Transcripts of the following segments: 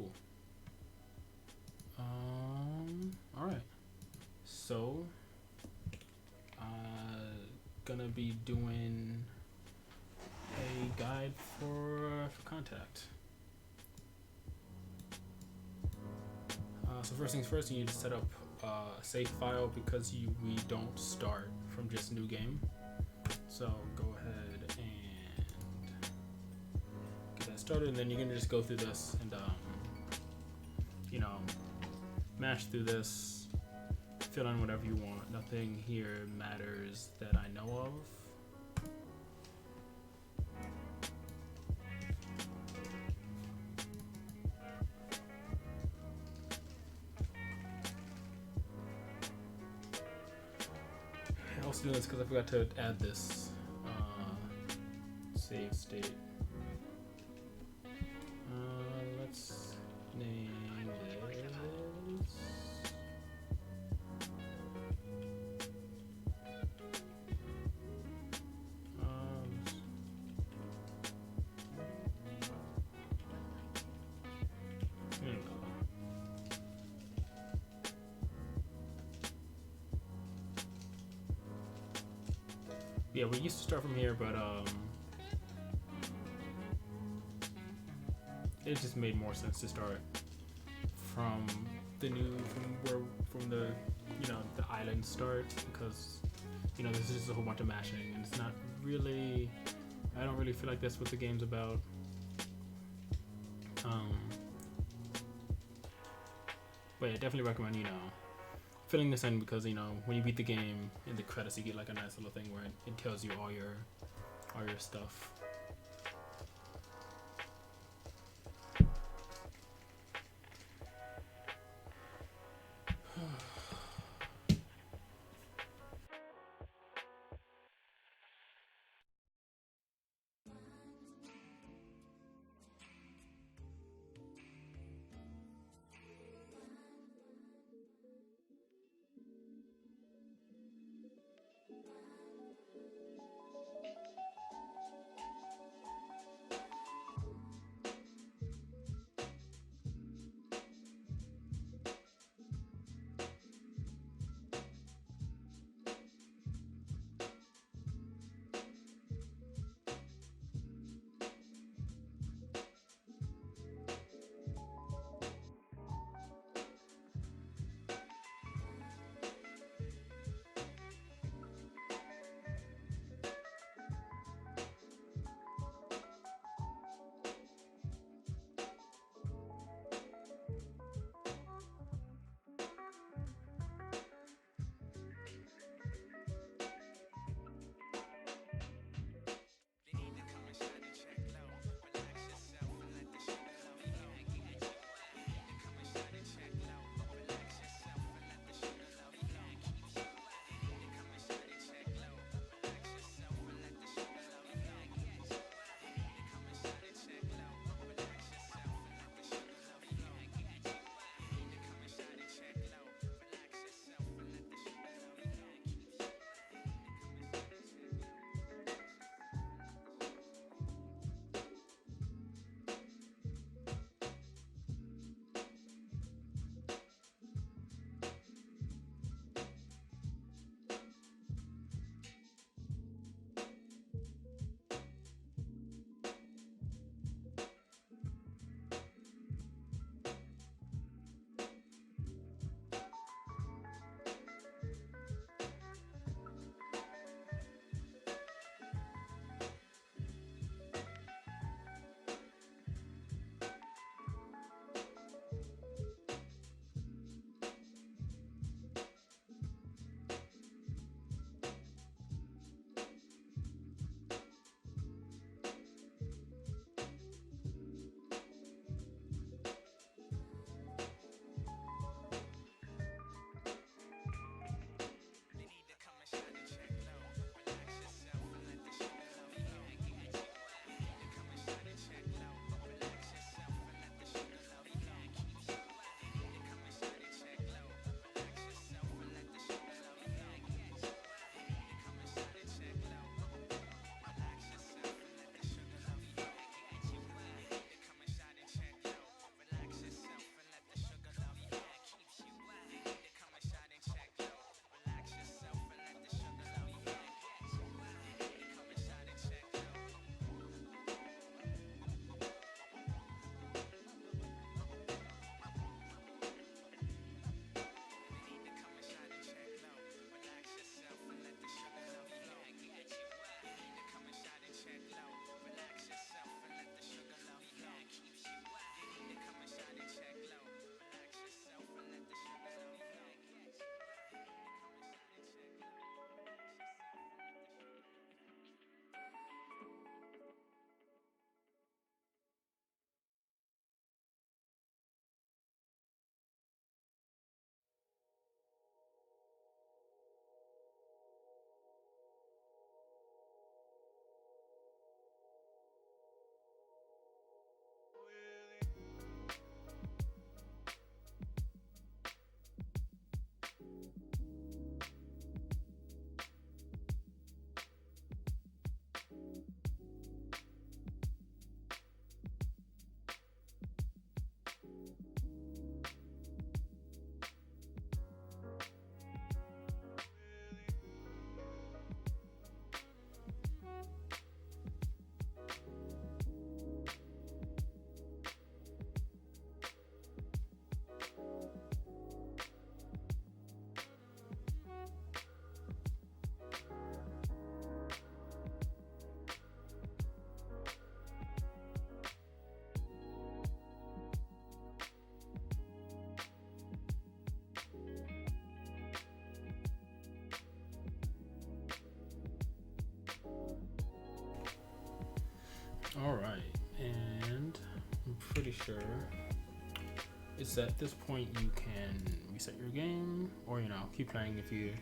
cool. All right. So, gonna be doing a guide for Contact. So first things first, you need to set up a save file because we don't start from just new game. So go ahead and get that started, and then you're gonna just go through this and mash through this, fill in whatever you want. Nothing here matters that I know of. I also doing this because I forgot to add this save state. Let's name this. Yeah, we used to start from here, but it just made more sense to start from the island start, because this is just a whole bunch of mashing, and it's not really. I don't really feel like that's what the game's about. But yeah, definitely recommend filling this in, because when you beat the game in the credits, you get like a nice little thing where it tells you all your stuff. And I'm pretty sure it's at this point you can reset your game, or keep playing if you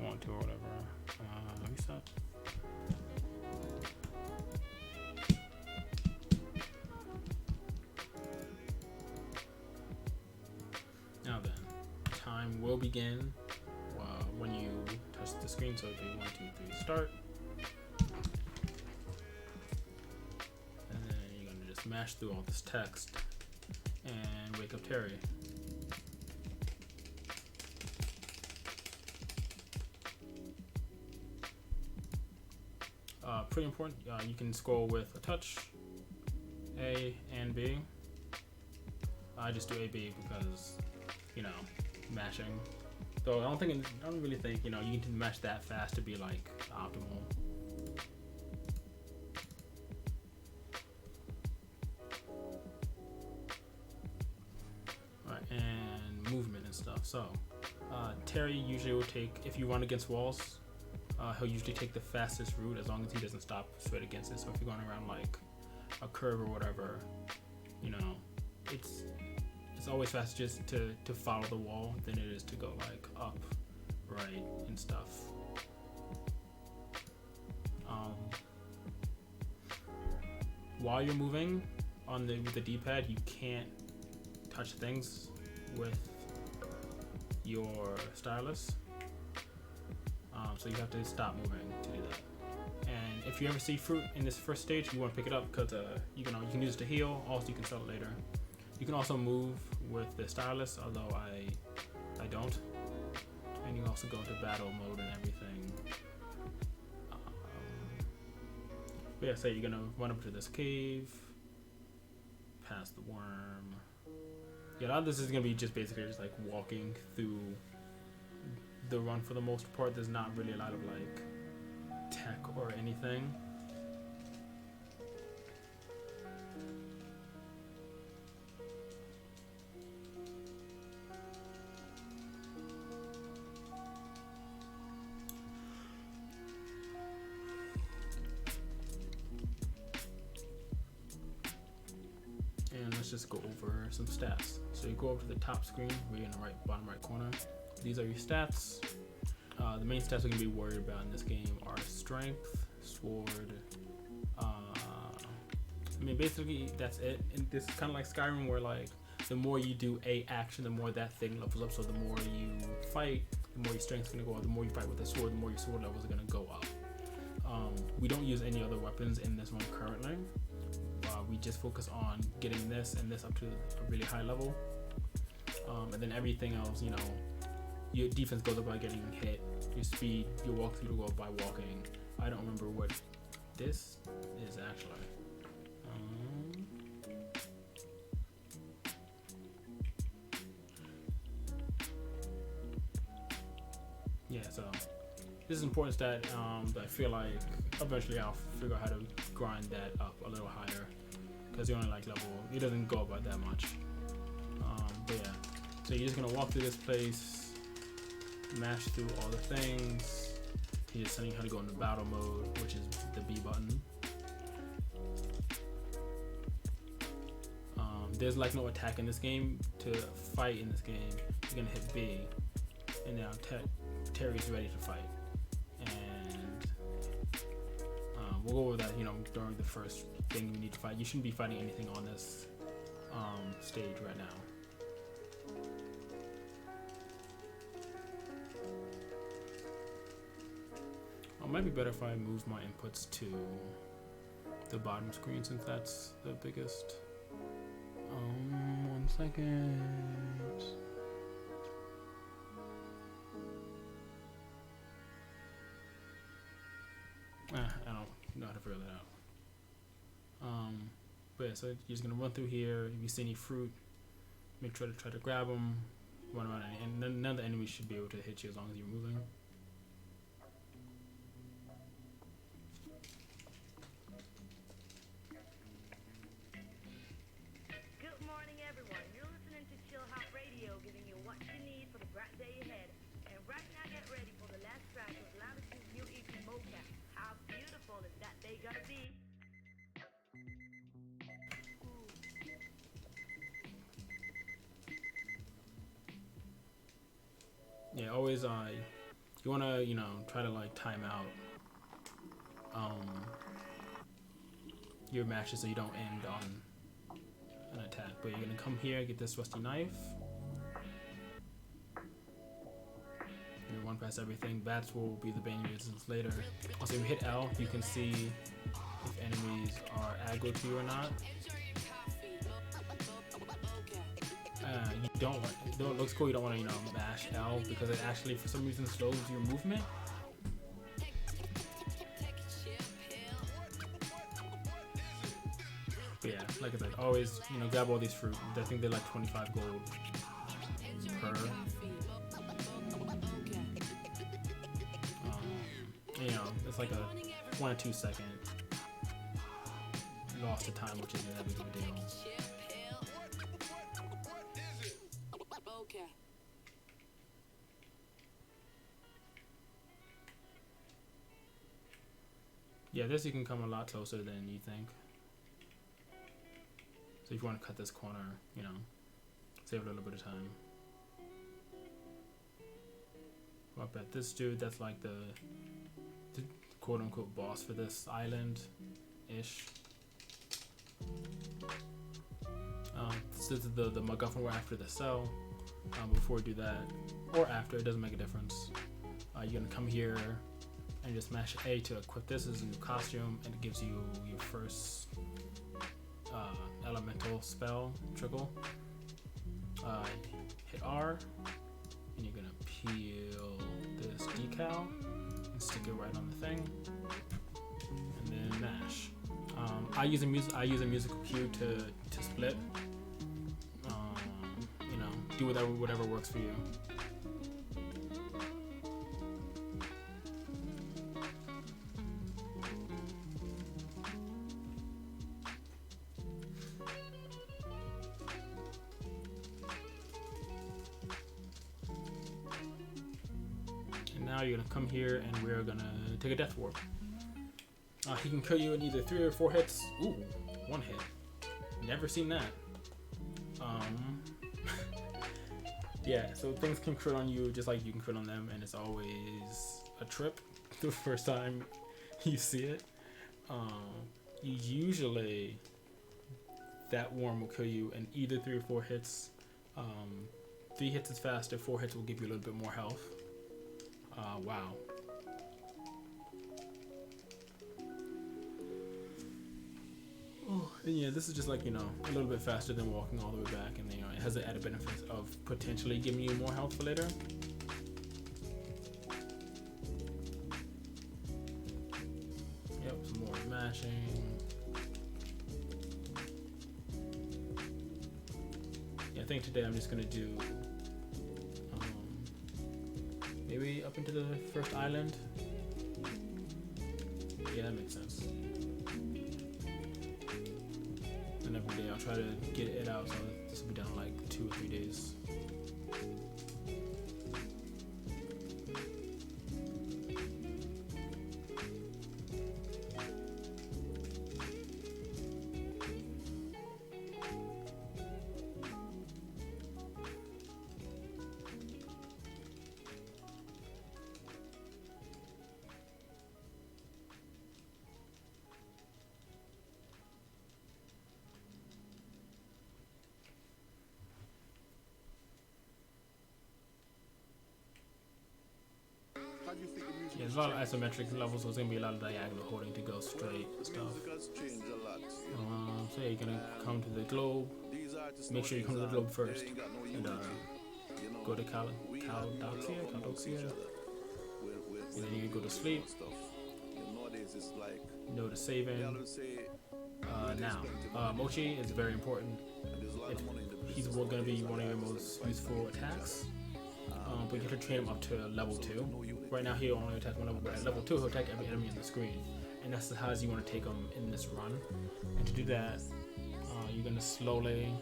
want to or whatever. Reset. Now then, time will begin when you touch the screen. So it'll be 1, 2, 3, start. And then you're gonna just mash through all this text and wake up Terry. Pretty important. You can scroll with a touch, A and B. I just do A, B because mashing. Though I don't really think you can mash that fast to be like optimal. Alright, and movement and stuff. So Terry usually will take, if you run against walls, he'll usually take the fastest route as long as he doesn't stop straight against it. So if you're going around like a curve or whatever, it's always faster just to follow the wall than it is to go like up, right, and stuff. While you're moving with the D-pad, you can't touch things with your stylus. So you have to stop moving to do that. And if you ever see fruit in this first stage, you want to pick it up because you can use it to heal. Also, you can sell it later. You can also move with the stylus, although I don't. And you can also go into battle mode and everything. But yeah, so you're gonna run up to this cave, past the worm. Yeah, a lot of this is gonna be just basically just like walking through the run for the most part. There's not really a lot of like tech or anything. And let's just go over some stats. So you go over to the top screen, where you're in the bottom right corner. These are your stats. The main stats we're gonna be worried about in this game are strength, sword. Basically that's it. And this is kind of like Skyrim, where like the more you do a action, the more that thing levels up. So the more you fight, the more your strength's gonna go up. The more you fight with the sword, the more your sword levels are gonna go up. We don't use any other weapons in this one currently. We just focus on getting this and this up to a really high level. And then everything else, your defense goes up by getting hit. Your speed, your walk through will go up by walking. I don't remember what this is actually. Yeah, so this is important stat that I feel like eventually I'll figure out how to grind that up a little higher, because you're only like level, it doesn't go up by that much. But yeah, so you're just gonna walk through this place, mash through all the things. He's just telling you how to go into battle mode, which is the B button. There's like no attack in this game. To fight in this game, you're gonna hit B, and now Terry's ready to fight. And we'll go over that, during the first thing you need to fight. You shouldn't be fighting anything on this stage right now. It might be better if I move my inputs to the bottom screen, since that's the biggest. 1 second. I don't know how to figure that out. But yeah, so you're just gonna run through here. If you see any fruit, make sure to try to grab them, run around, and none of the enemies should be able to hit you as long as you're moving. Good morning, everyone. You're listening to Chill Hop Radio, giving you what you need for the bright day ahead. And right now, get ready for the last track with Latitude's new EP, Mocap. How beautiful is that day gonna be? Yeah, always you wanna try to like time out your matches so you don't end on an attack. But you're gonna come here, get this rusty knife. You run past everything. Bats will be the bane resistance later. Also, if you hit L, you can see if enemies are aggro to you or not. You don't want, though it looks cool, you don't want to mash L because it actually for some reason slows your movement. But yeah, like I said, always grab all these fruit. I think they're like 25 gold per. It's like a 1 or 2 second loss of time, which isn't that big of a deal. Yeah, this you can come a lot closer than you think. So if you want to cut this corner, save a little bit of time. Up at this dude, that's like the quote-unquote boss for this island-ish. This is the MacGuffin we're after the cell. Before we do that, or after, it doesn't make a difference. You're gonna come here and just smash A to equip this as a new costume, and it gives you your first elemental spell, trickle. Hit R, and you're gonna peel this decal and stick it right on the thing, and then mash. I use a musical cue to split. Do whatever works for you. And now you're gonna come here and we're gonna take a death warp. He can kill you in either 3 or 4 hits. Ooh, 1 hit. Never seen that. Yeah, so things can crit on you just like you can crit on them, and it's always a trip the first time you see it. Usually that worm will kill you in either 3 or 4 hits. 3 hits is faster, 4 hits will give you a little bit more health. Wow. And yeah, this is just like, a little bit faster than walking all the way back, and it has the added benefit of potentially giving you more health for later. Yep, some more mashing. Yeah, I think today I'm just gonna do maybe up into the first island. Yeah, that makes sense. And every day I'll try to get it out, so this will be done in like 2 or 3 days. Yeah, there's a lot of isometric levels, so it's going to be a lot of diagonal holding to go straight and stuff. So yeah, you're going to come to the globe. Make sure you come to the globe first. And go to Caldoxia. And then you can go to sleep. No to saving. Now, Mochi is very important. He's going to be one of your most useful attacks. But you have to train him up to level 2. Right now he only attacks 1 level, but at level 2 he'll attack every enemy on the screen. And that's how you want to take him in this run. And to do that, you're going to slowly,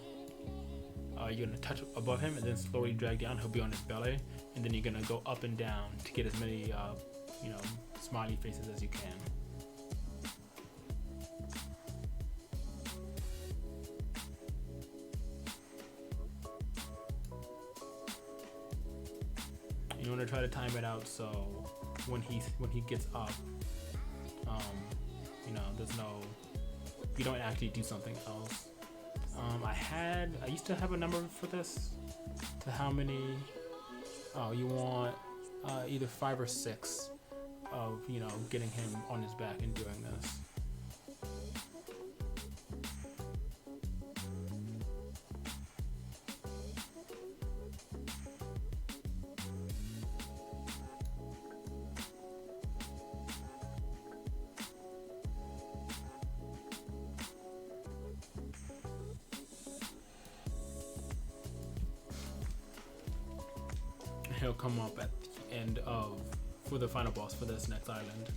you're going to touch above him and then slowly drag down. He'll be on his belly. And then you're going to go up and down to get as many, smiley faces as you can. want to try to time it out so when he gets up, you know, you don't actually do something else. I used to have a number for this, to how many. Oh, you want either 5 or 6 of, you know, getting him on his back and doing this. He'll come up at the end for the final boss for this next island.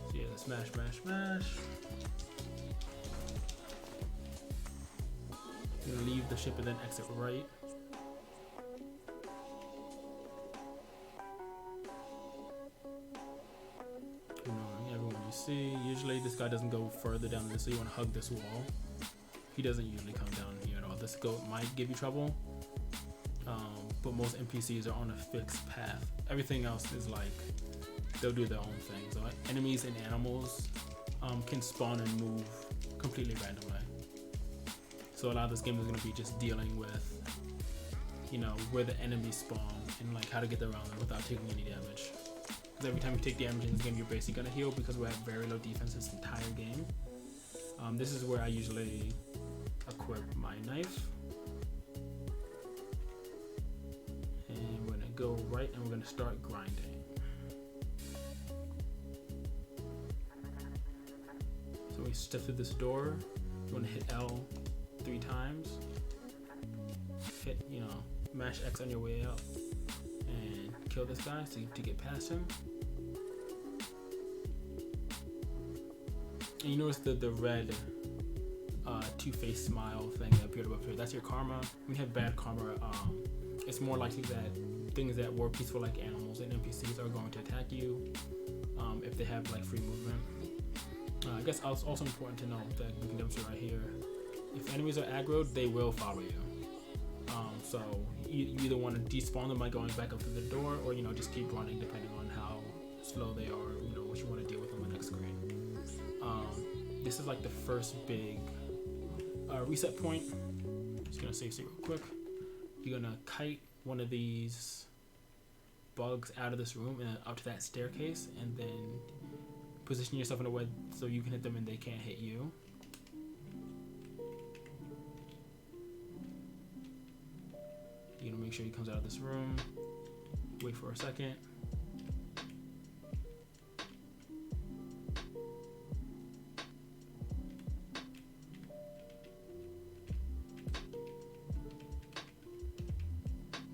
So yeah, smash, smash, smash. You're gonna leave the ship and then exit right. Ignoring everyone you see. Usually this guy doesn't go further down than this, so you want to hug this wall. He doesn't usually come down here at all. This goat might give you trouble, but most NPCs are on a fixed path. Everything else is like, they'll do their own thing. So enemies and animals can spawn and move completely randomly. So a lot of this game is going to be just dealing with, you know, where the enemies spawn and like how to get around them without taking any damage. Because every time you take damage in this game, you're basically going to heal because we have very low defense this entire game. This is where I usually equip my knife, and we're gonna go right and we're gonna start grinding. So we step through this door. You want to hit L 3 times, hit, you know, mash X on your way out and kill this guy to get past him. And you notice the red two-faced smile thing that appeared above here. That's your karma. When you have bad karma, it's more likely that things that were peaceful like animals and NPCs are going to attack you if they have like free movement. I guess it's also important to know that we can demonstrate right here. If enemies are aggroed, they will follow you. So you either want to despawn them by going back up through the door, or, you know, just keep running depending on how slow they are, you know, what you want to deal with on the next screen. This is like the first big reset point. Just gonna save real quick. You're gonna kite one of these bugs out of this room and up to that staircase, and then position yourself in a way so you can hit them and they can't hit you. You're gonna make sure he comes out of this room. Wait for a second.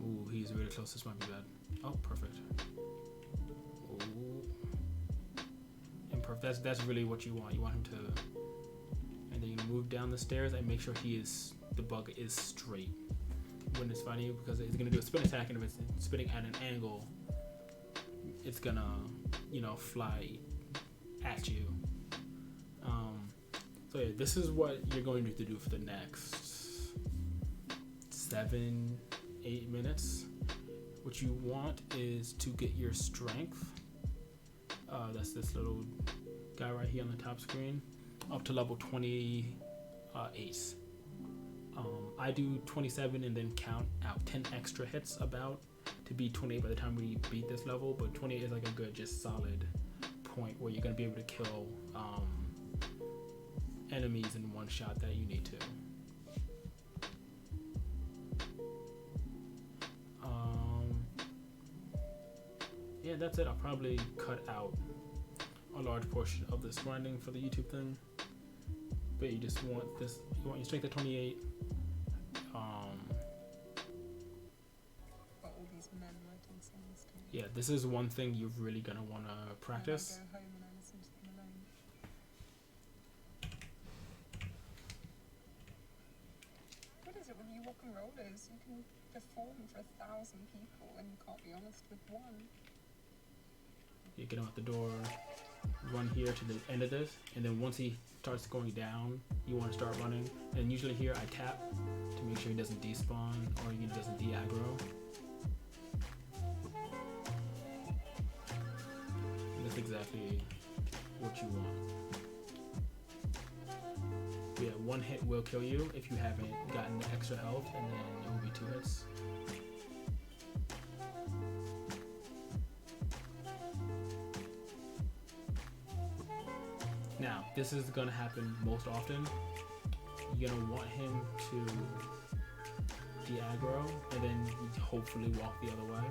Ooh, he's really close. This might be bad. Oh, perfect. Ooh. Imperfect. That's really what you want. You want him to, and then you move down the stairs and make sure the bug is straight when it's fighting you, because it's gonna do a spin attack, and if it's spinning at an angle, it's gonna, you know, fly at you. So yeah, this is what you're going to do for the next 7-8 minutes. What you want is to get your strength. That's this little guy right here on the top screen, up to level 28. I do 27 and then count out 10 extra hits about to be 28 by the time we beat this level, but 28 is like a good, just solid point where you're going to be able to kill enemies in one shot that you need to. Yeah, that's it. I'll probably cut out a large portion of this grinding for the YouTube thing, but you just want this, you want your strength at 28. All these men writing songs to me. Yeah, this is one thing you're really gonna want to practice. I go home and I listen to them alone. What is it when you walk on rollers? You can perform for 1,000 people and you can't be honest with one. You get out the door, run here to the end of this, and then once he starts going down, you want to start running. And usually here I tap to make sure he doesn't despawn or he doesn't de-aggro. That's exactly what you want. Yeah, one hit will kill you if you haven't gotten the extra health, and then it will be 2 hits. Now, this is gonna happen most often. You're gonna want him to de-aggro, and then hopefully walk the other way.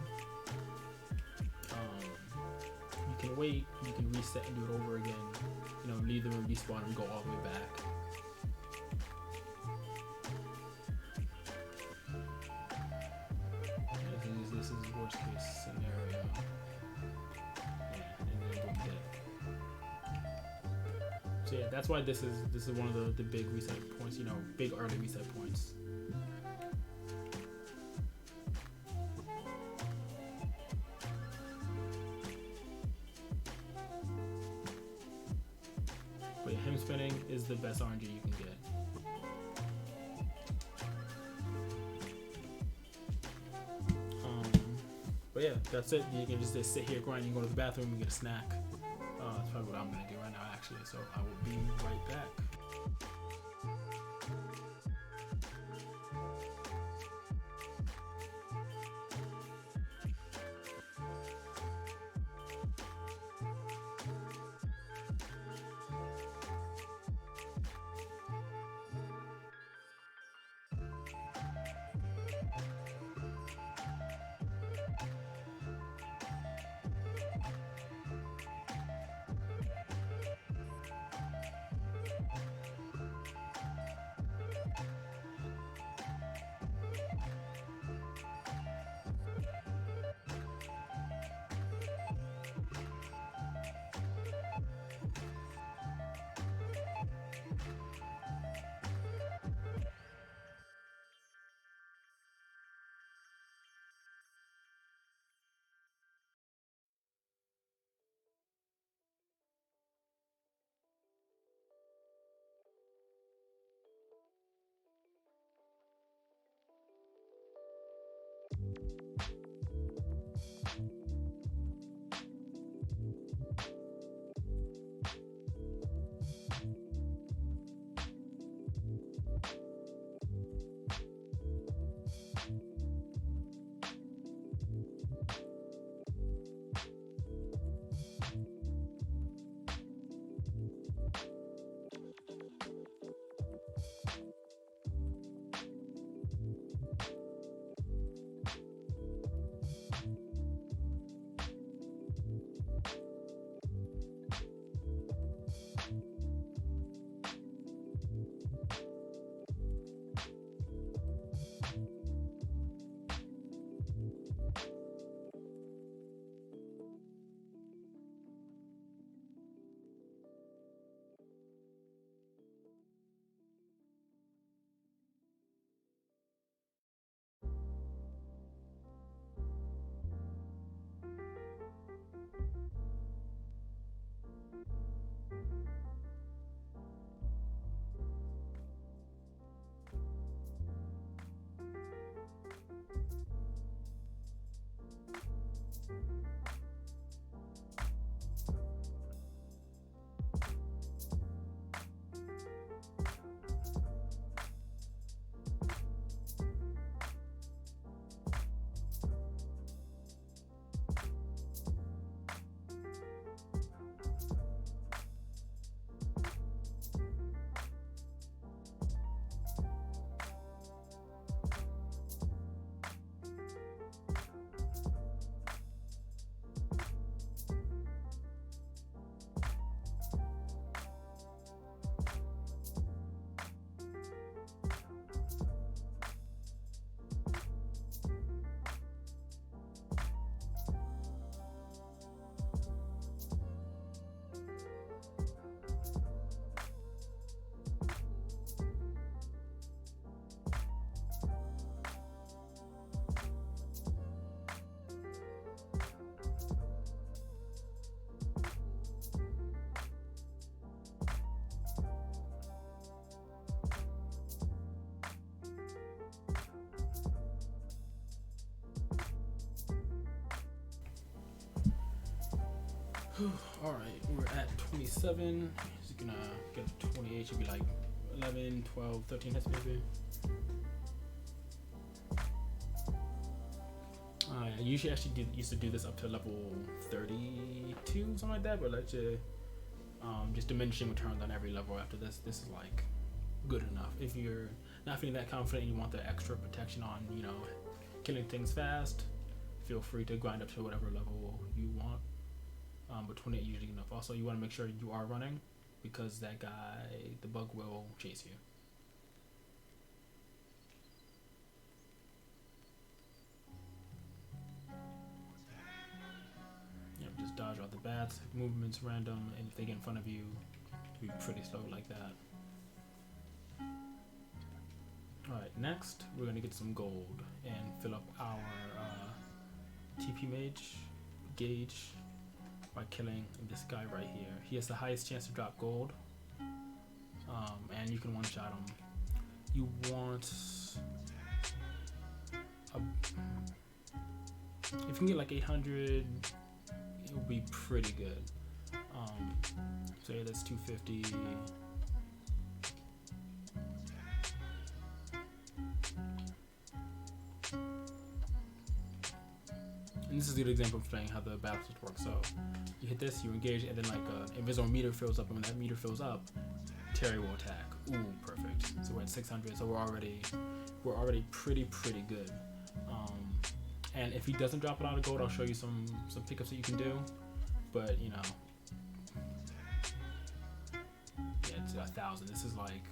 You can wait, you can reset and do it over again. You know, leave them and respawn and go all the way back. This is worst case scenario. Yeah, and then boom, dead. So yeah, that's why this is one of the big reset points. You know, big early reset points. But yeah, him spinning is the best RNG you can get. But yeah, that's it. You can just sit here, grind. You can go to the bathroom and get a snack. That's probably what I'm gonna do right now, actually. So I will be right back. Alright, we're at 27. He's gonna get up to 28. Should be like 11, 12, 13 hits maybe. I usually actually used to do this up to level 32, something like that, but let's just diminishing returns on every level after this. This is like good enough. If you're not feeling that confident and you want the extra protection on, you know, killing things fast, feel free to grind up to whatever level you want. But 28 is usually enough. Also, you want to make sure you are running because that guy, the bug, will chase you. Just dodge all the bats, movements random, and if they get in front of you, be pretty slow like that. Alright, next we're gonna get some gold and fill up our TP mage gauge by killing this guy right here. He has the highest chance to drop gold, and you can one-shot him. You want if you can get like 800, it will be pretty good. So yeah, that's 250. And this is a good example of playing how the battle system works. So you hit this, you engage, and then like an invisible meter fills up, and when that meter fills up, Terry will attack. Ooh, perfect. So we're at 600, so we're already pretty good. And if he doesn't drop a lot of gold, I'll show you some pickups that you can do. But you know, yeah, it's 1,000. This is like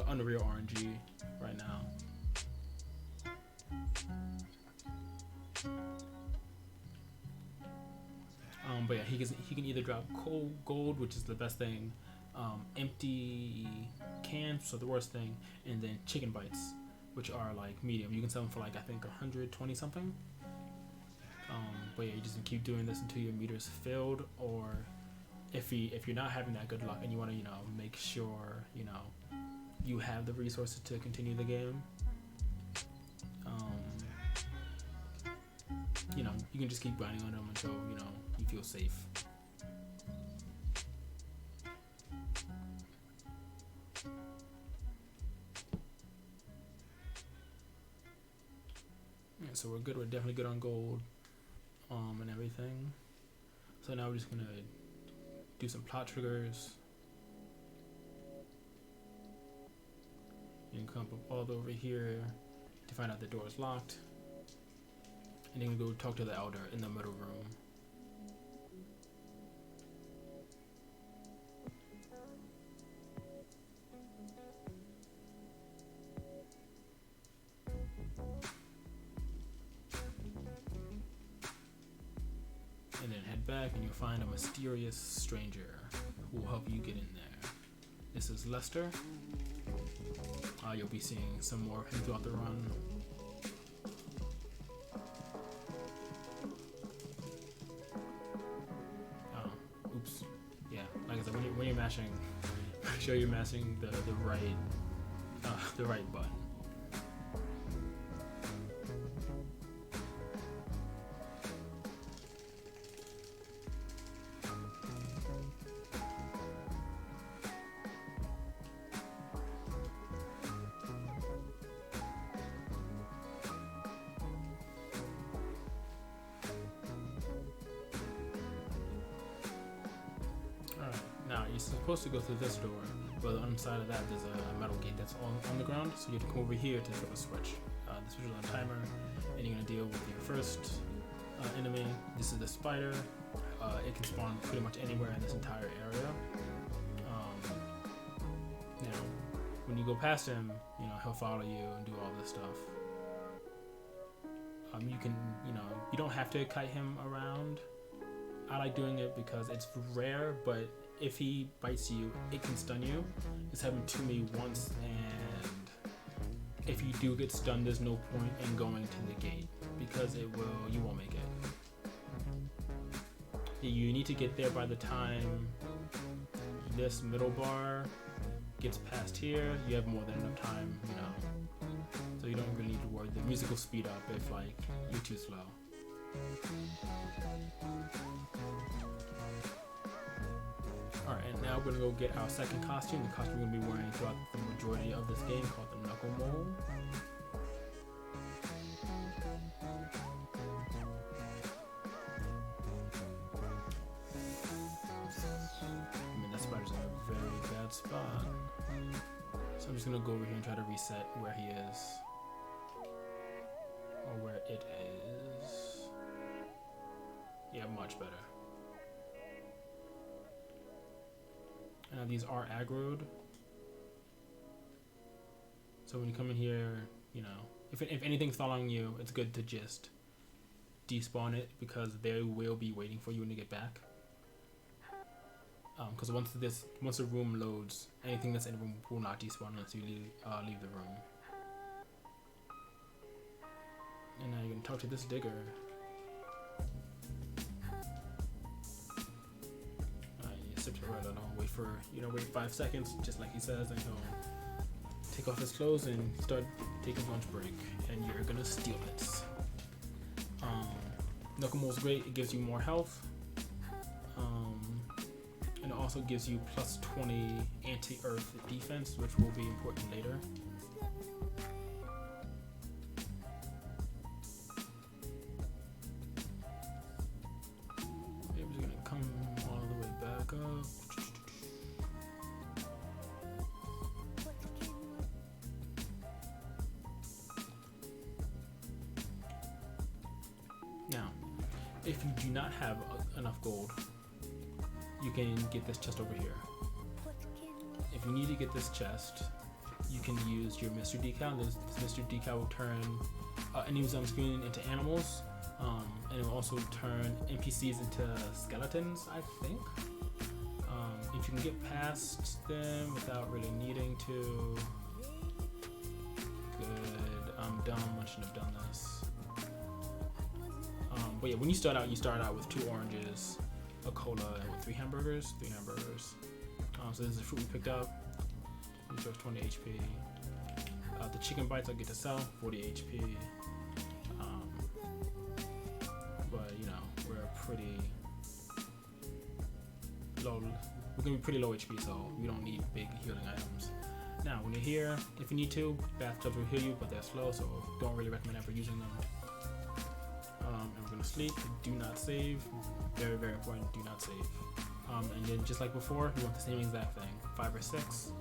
Unreal RNG right now. But yeah, he can either drop cold gold, which is the best thing, empty cans, so the worst thing, and then chicken bites, which are like medium. You can sell them for like I think 120 something. But yeah, you just keep doing this until your meter's filled, or if you're not having that good luck and you want to, you know, make sure, you know, you have the resources to continue the game. You know, you can just keep grinding on them until, you know, you feel safe. Yeah, so we're good. We're definitely good on gold, and everything. So now we're just gonna do some plot triggers. You can come up all over here to find out the door is locked. And then we go talk to the elder in the middle room. And then head back and you'll find a mysterious stranger who will help you get in there. This is Lester. You'll be seeing some more of him throughout the run. Oops. Yeah, like I said, when you're mashing, make sure you're mashing the right button. Now, you're supposed to go through this door, but on the side of that, there's a metal gate that's on the ground, so you have to come over here to flip a switch. The switch is on a timer, and you're going to deal with your first enemy. This is the spider. It can spawn pretty much anywhere in this entire area. You know, when you go past him, you know, he'll follow you and do all this stuff. You can, you know, you don't have to kite him around. I like doing it because it's rare, but if he bites you, it can stun you. It's happened to me once, and if you do get stunned, there's no point in going to the gate because you won't make it. You need to get there by the time this middle bar gets past here. You have more than enough time, you know. So you don't really need to worry. The music will speed up if like you're too slow. now we're gonna go get our second costume, the costume we're gonna be wearing throughout the majority of this game, called the Knuckle Mole. I mean, that spider's in a very bad spot. So I'm just gonna go over here and try to reset where he is. Or where it is. Yeah, much better. Now these are aggroed. So when you come in here, you know, if anything's following you, it's good to just despawn it, because they will be waiting for you when you get back. Because once the room loads, anything that's in the room will not despawn unless you leave the room. And now you can talk to this digger. You sit right on, wait for, wait 5 seconds, just like he says, and he'll take off his clothes and start taking lunch break, and you're gonna steal it. Knuckle Mole's great, it gives you more health. And it also gives you plus 20 anti-earth defense, which will be important later. Okay, we're just gonna come all the way back up. Now, if you do not have enough gold, you can get this chest over here. If you need to get this chest, you can use your Mr. Decal. This Mr. Decal will turn enemies on screen into animals, and it will also turn NPCs into skeletons, I think. If you can get past them without really needing to, good. I'm dumb, I shouldn't have done this. But yeah, when you start out with 2 oranges, a cola, and 3 hamburgers. So this is the fruit we picked up. Which was 20 HP. The chicken bites I get to sell, 40 HP. But we're pretty low. We're gonna be pretty low HP, so we don't need big healing items. Now, when you're here, if you need to, bathtubs will heal you, but they're slow, so don't really recommend ever using them. And we're gonna sleep. Do not save. Very, very important. Do not save. And then just like before, you want the same exact thing. 5 or 6.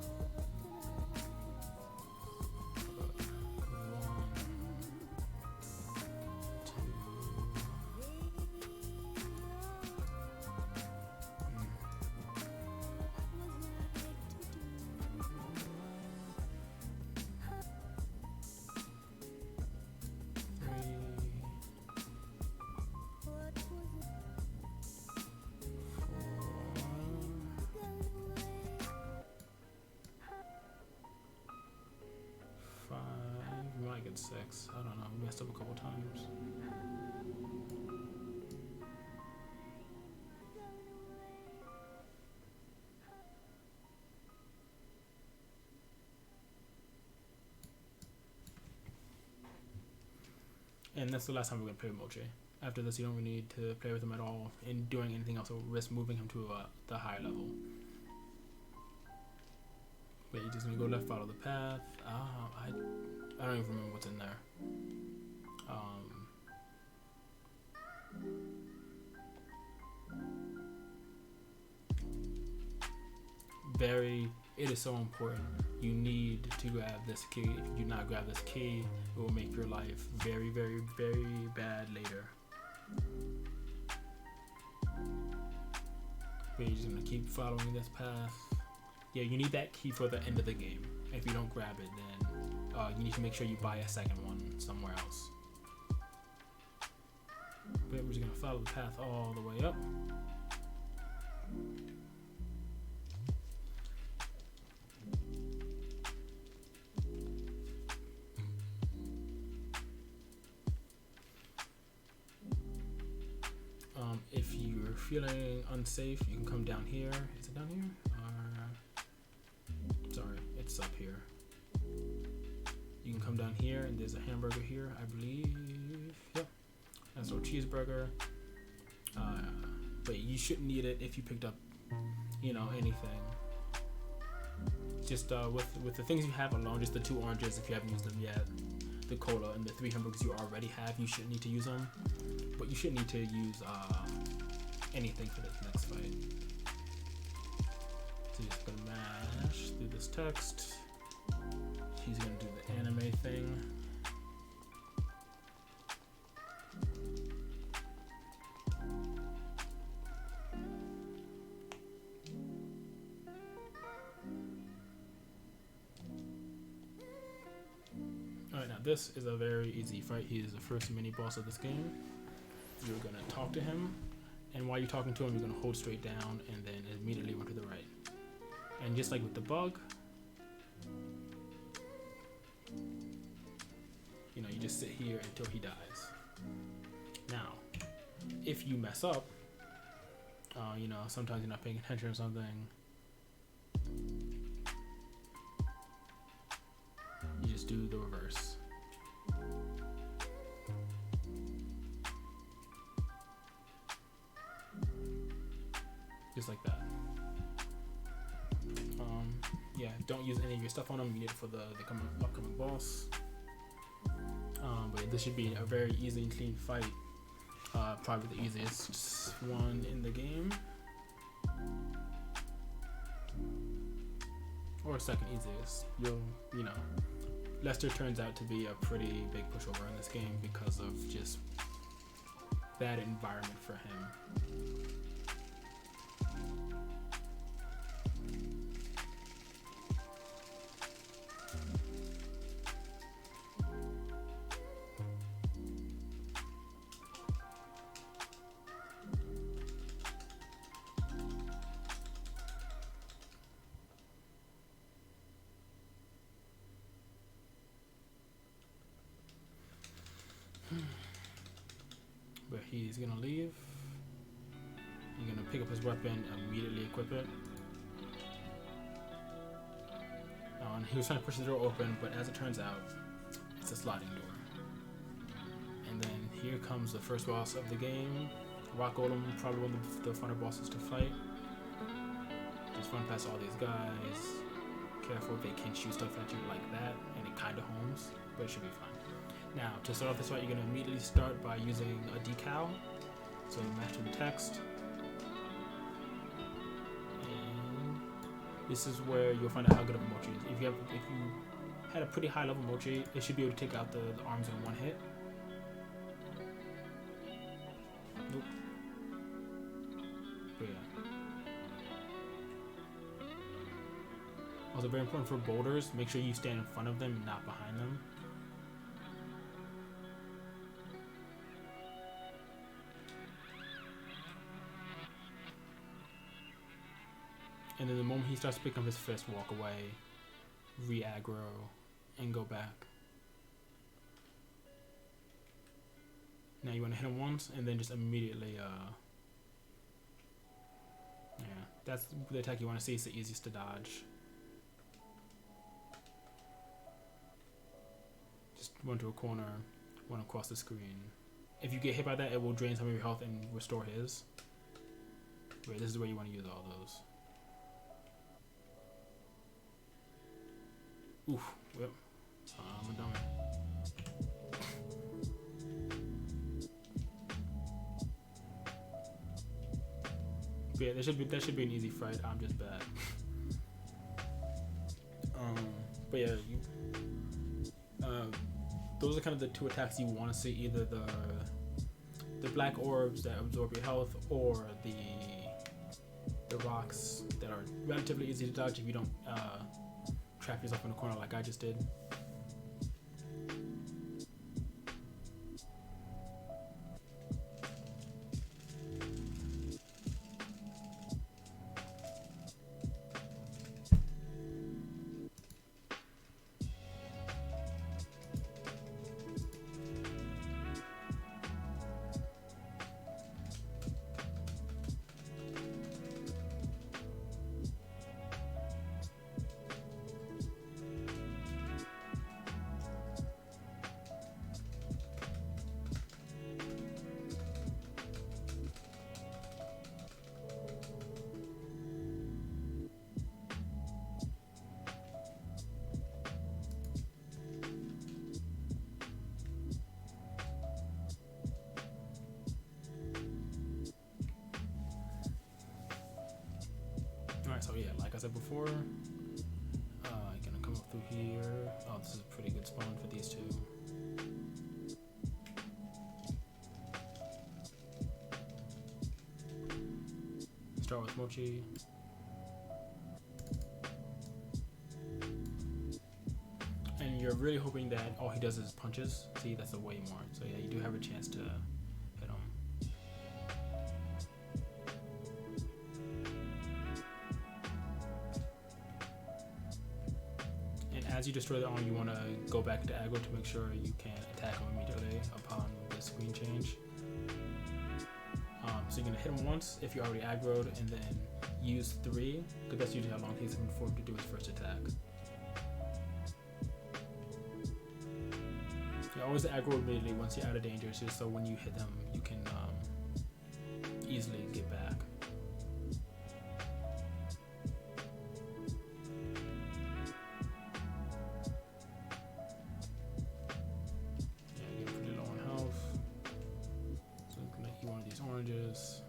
1, 6. I don't know. We messed up a couple times. And that's the last time we're gonna play with Moche. After this, you don't really need to play with him at all. And doing anything else will risk moving him to the higher level. But you're just gonna go left, follow the path. I don't even remember what's in there. It is so important. You need to grab this key. If you do not grab this key, it will make your life very, very, very bad later. But you're just gonna keep following this path. Yeah, you need that key for the end of the game. If you don't grab it, then you need to make sure you buy a second one somewhere else. But we're just gonna follow the path all the way up. If you're feeling unsafe, you can come down here. Is it down here? Sorry, it's up here. You can come down here, and there's a hamburger here, I believe. Yep, that's a cheeseburger. But you shouldn't need it if you picked up you know, anything. Just with the things you have alone, just the 2 oranges if you haven't used them yet, the cola and the 3 hamburgers you already have, you shouldn't need to use them. But you should need to use anything for this next fight. So you're just gonna mash through this text. He's gonna do the anime thing. Alright, now this is a very easy fight. He is the first mini boss of this game. You're gonna talk to him, and while you're talking to him, you're gonna hold straight down and then immediately run to the right. And just like with the bug, you know, you just sit here until he dies. Now, if you mess up, you know, sometimes you're not paying attention or something, you just do the reverse. Just like that. Yeah, don't use any of your stuff on him. You need it for the upcoming boss. But this should be a very easy and clean fight. Probably the easiest one in the game, or second easiest. You know, Lester turns out to be a pretty big pushover in this game because of just that environment for him. But he's gonna leave. You're gonna pick up his weapon, immediately equip it. And he was trying to push the door open, but as it turns out, it's a sliding door. And then here comes the first boss of the game. Rock Golem, probably one of the funner bosses to fight. Just run past all these guys. Careful, they can shoot stuff at you like that, and it kind of homes, but it should be fine. Now, to start off this fight, you're going to immediately start by using a decal. So you match the text. And this is where you'll find out how good of a mochi is. If you had a pretty high level mochi, it should be able to take out the arms in one hit. Nope. But yeah. Also very important for boulders, make sure you stand in front of them and not behind them. And then the moment he starts picking up his fist, walk away, re-aggro, and go back. Now you want to hit him once, and then just immediately, yeah, that's the attack you want to see. It's the easiest to dodge. Just run to a corner, run across the screen. If you get hit by that, it will drain some of your health and restore his. Wait, this is where you want to use all those. Oof, yep. I'm a dummy. But yeah, that should be an easy fight. I'm just bad. But yeah, those are kind of the 2 attacks you want to see: either the black orbs that absorb your health, or the rocks that are relatively easy to dodge if you don't trap yourself in a corner like I just did. I said before, gonna come up through here. Oh, this is a pretty good spawn for these two. Start with Mochi. And you're really hoping that all he does is punches. See, that's a way more. So yeah, you do have a chance to hit him. And as you destroy the arm, you want to go back to aggro to make sure you can attack him immediately upon the screen change. So you're going to hit him once if you're already aggroed, and then use 3, because that's usually how long it takes him for him to do his first attack. You always aggro immediately once you're out of danger, just so when you hit them, you can easily get back. Yeah, you're pretty low on health. So I'm gonna eat one of these oranges.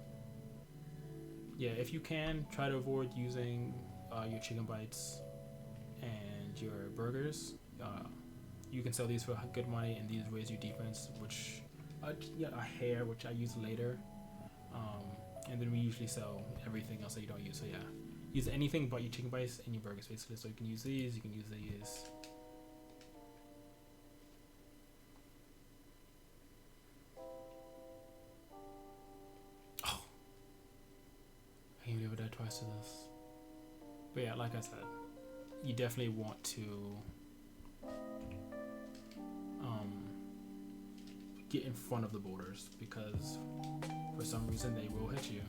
Yeah, if you can, try to avoid using your chicken bites and your burgers. You can sell these for good money, and these raise your defense, which a hair, which I use later, and then we usually sell everything else that you don't use. So yeah, use anything but your chicken bites and your burgers basically. So you can use these, you can use these. Oh, I can't believe I died twice to this. But yeah, like I said, you definitely want to get in front of the boulders, because for some reason they will hit you.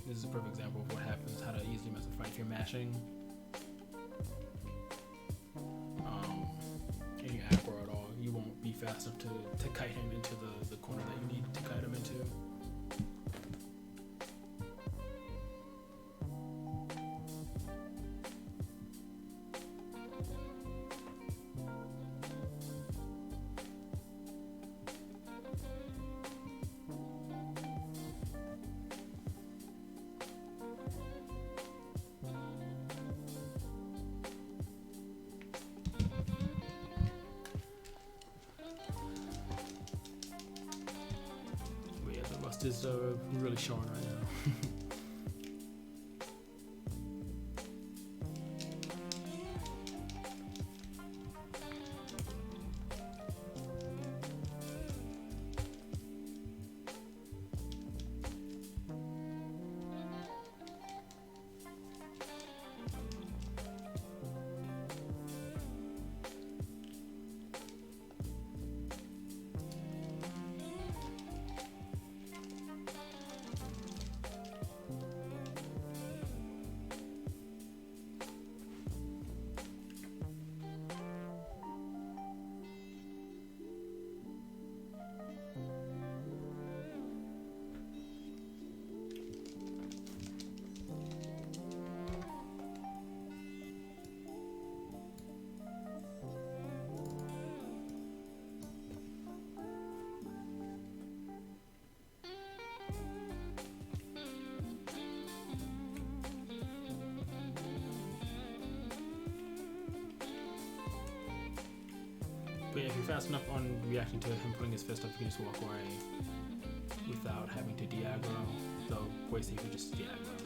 This is a perfect example of what happens, how to easily mess a fight. If you're mashing and you aggro at all, you won't be fast enough to kite him into the corner that you need to kite him into. Is really showing right now. But yeah, if you're fast enough on reacting to him putting his fist up, you can just walk away without having to de-aggro. So way safer just de-aggro.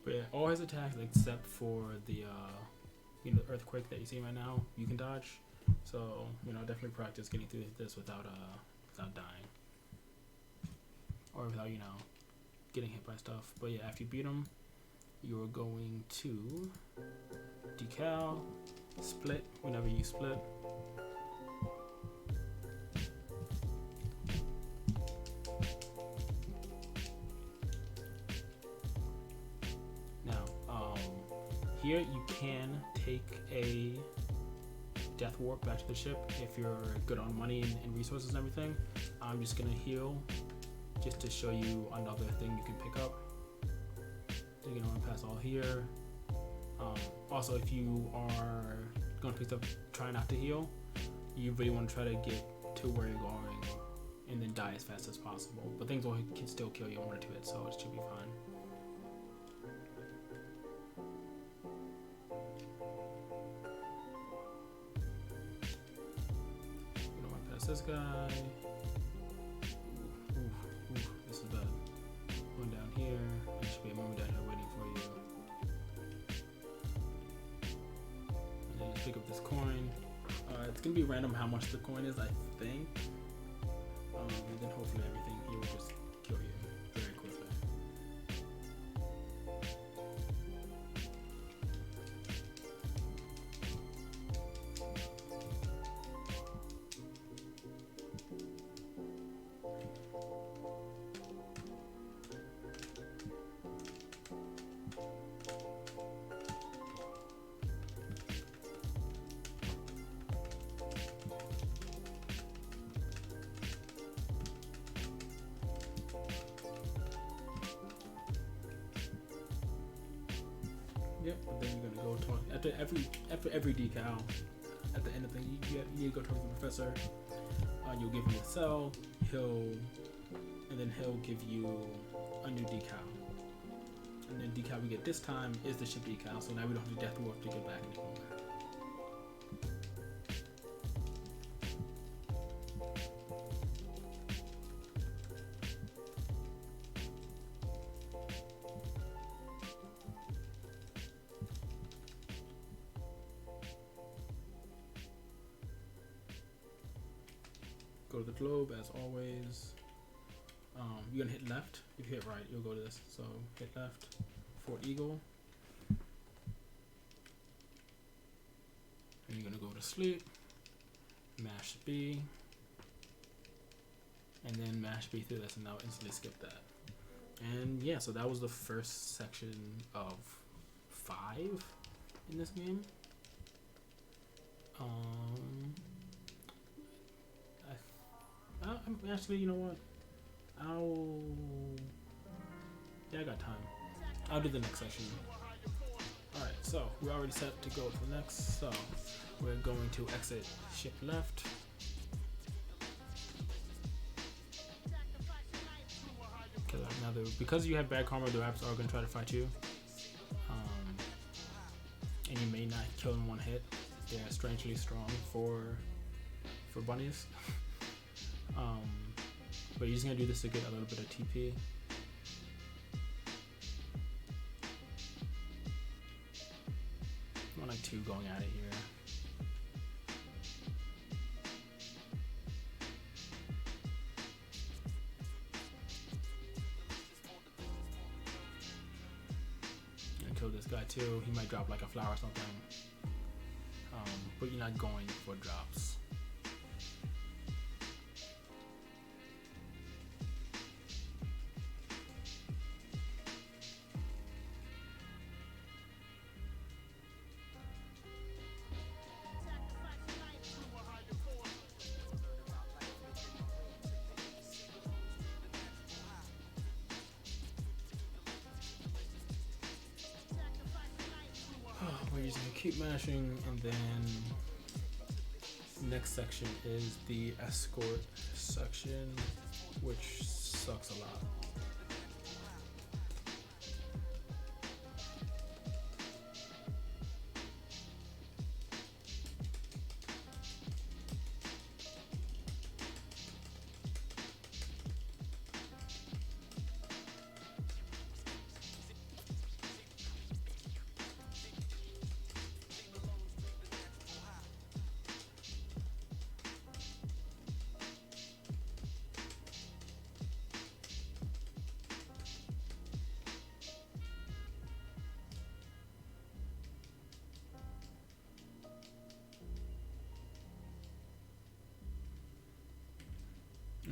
But yeah, all his attacks except for the earthquake that you see right now, you can dodge. So definitely practice getting through this without dying, or without getting hit by stuff. But yeah, after you beat him, you're going to decal, split whenever you split. Now, here you can take a death warp back to the ship if you're good on money and resources and everything. I'm just gonna heal just to show you another thing you can pick up. So you're gonna want to pass all here. Also, if you are going to pick up, try not to heal. You really want to try to get to where you're going and then die as fast as possible. But things can still kill you in 1 or 2 hits, so it should be fine. You don't want to pass this guy. Ooh, this is bad. Going down here. There should be a moment down here waiting for you. And then just pick up this coin. It's gonna be random how much the coin is, I think. And then hopefully everything here will just kill you very quickly. Yep, but then you're gonna go talk after every decal. At the end of the thing, you need to go talk to the professor. You'll give him a cell. He'll give you a new decal. And then decal we get this time is the ship decal. So now we don't have to death warp to get back anymore. Go to the globe as always. You're gonna hit left. If you hit right, you'll go to this. So hit left, Fort Eagle, and you're gonna go to sleep. Mash B, and then mash B through this, and now instantly skip that. And yeah, so that was the first section of 5 in this game. I'm actually, you know what? Yeah, I got time. I'll do the next section. Alright, so we're already set to go for the next. So we're going to exit ship left. Because you have bad karma, the rabbits are going to try to fight you. And you may not kill in 1 hit. They're strangely strong for bunnies. But you're just gonna do this to get a little bit of TP. I want like 2 going at it here. Gonna kill this guy too. He might drop like a flower or something. But you're not going for drops. We're just gonna keep mashing, and then next section is the escort section, which sucks a lot.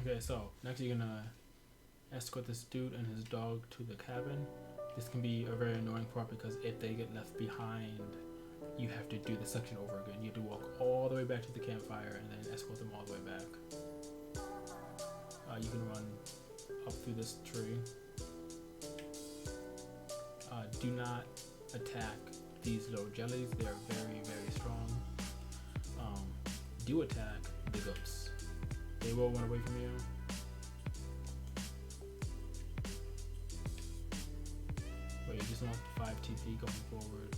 Okay, so next you're gonna escort this dude and his dog to the cabin. This can be a very annoying part because if they get left behind, you have to do the section over again. You have to walk all the way back to the campfire and then escort them all the way back. You can run up through this tree. Do not attack these little jellies. They are very, very strong. Do attack the goats. They will run away from you. But you just want 5 TP going forward.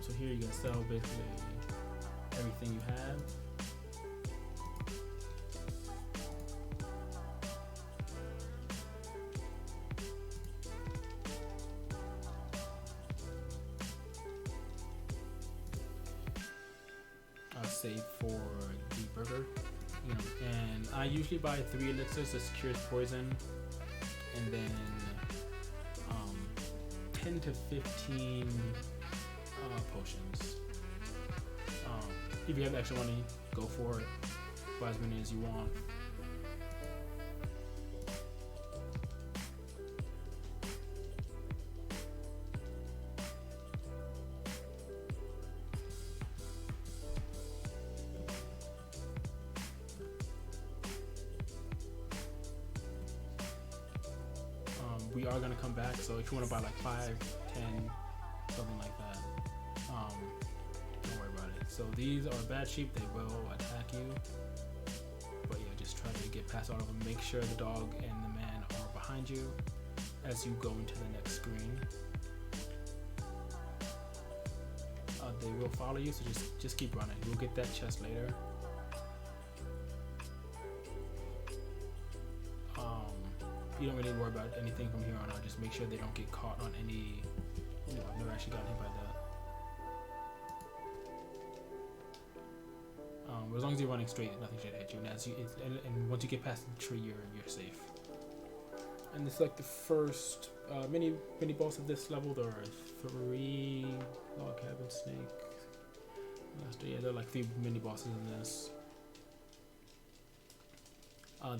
So here you can sell basically everything you have. I'll save for the burger, and I usually buy 3 elixirs that cures poison, and then 10 to 15 potions. If you have extra money, go for it. Buy as many as you want. We are gonna come back, so if you want to buy like 5, 10, something like that, don't worry about it. So these are bad sheep, they will attack you, but yeah, just try to get past all of them. Make sure the dog and the man are behind you as you go into the next screen. They will follow you, so just keep running. You'll get that chest later. You don't really worry about anything from here on out. Just make sure they don't get caught on any. I've never actually gotten hit by that. As long as you're running straight, nothing should hit you. And once you get past the tree, you're safe. And it's like the first mini boss of this level. There are 3 log cabin snake. Yeah, there are like 3 mini bosses in this.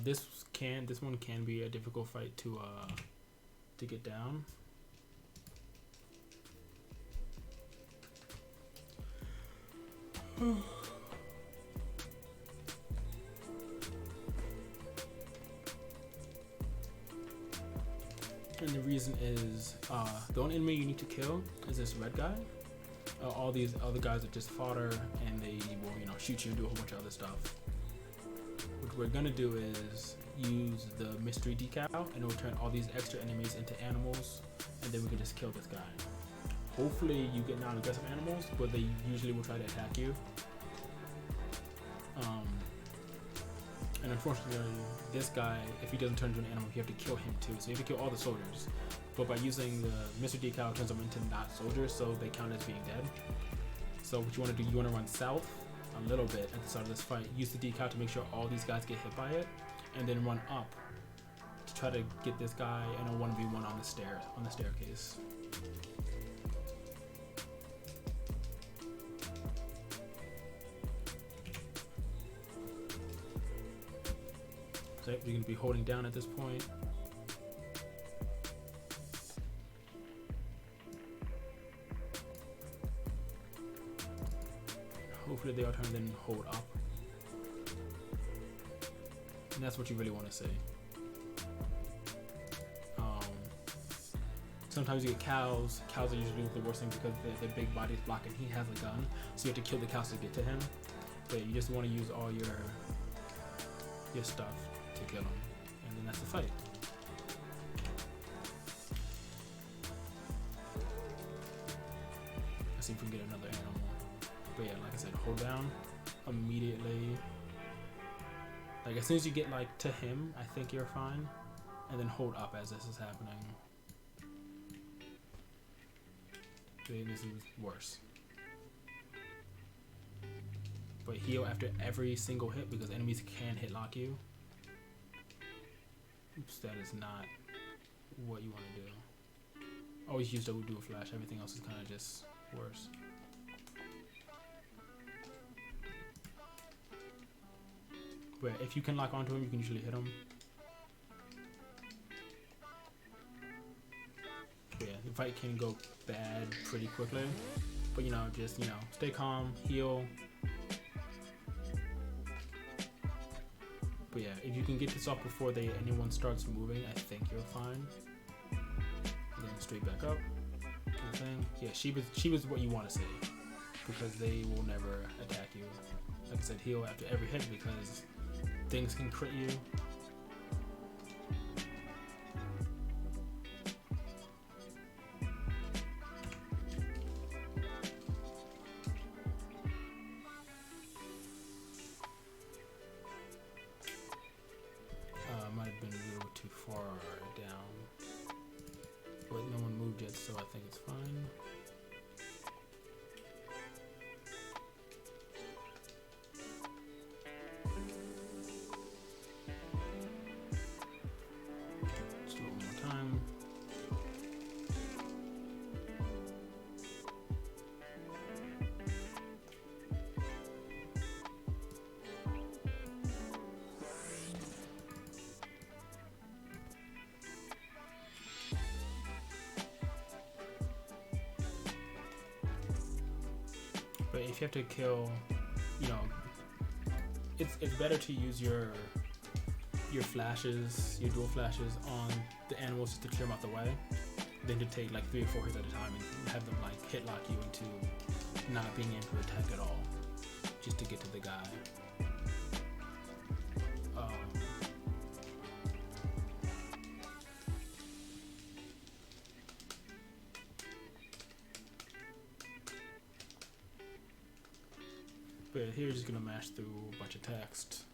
This one can be a difficult fight to get down. And the reason is the only enemy you need to kill is this red guy. All these other guys are just fodder, and they will shoot you and do a whole bunch of other stuff. What we're gonna do is use the mystery decal, and it will turn all these extra enemies into animals, and then we can just kill this guy. Hopefully you get non-aggressive animals, but they usually will try to attack you. And unfortunately, this guy, if he doesn't turn into an animal, you have to kill him too. So you have to kill all the soldiers. But by using the mystery decal, it turns them into not soldiers, so they count as being dead. So what you want to do, you want to run south a little bit at the start of this fight. Use the decal to make sure all these guys get hit by it, and then run up to try to get this guy in a 1v1 on the staircase. So you're going to be holding down at this point. Hopefully they are trying to then hold up. And that's what you really want to see. Sometimes you get cows. Cows are usually the worst thing because their big body's blocking. He has a gun, so you have to kill the cows to get to him. But you just want to use all your stuff to kill him, and then that's the fight. Let's see if we can get another animal. But yeah, like I said, hold down immediately. Like as soon as you get like to him, I think you're fine, and then hold up as this is happening. Okay, this is worse. But heal after every single hit because enemies can hit lock you. Oops, that is not what you want to do. Always use double dual flash. Everything else is kind of just worse. But if you can lock onto him, you can usually hit him. But yeah, the fight can go bad pretty quickly. But just stay calm, heal. But yeah, if you can get this off before anyone starts moving, I think you're fine. And then straight back up. Thing. Yeah, she was what you want to see, because they will never attack you. Like I said, heal after every hit because things can crit you. Might have been a little too far down, but no one moved yet, so I think it's fine. Just do it one more time. But if you have to kill, it's better to use your flashes, your dual flashes on the animals just to clear them out the way, than to take like 3 or 4 hits at a time and have them like hit lock you into not being able to attack at all, just to get to the guy. But here you're just gonna mash through a bunch of text.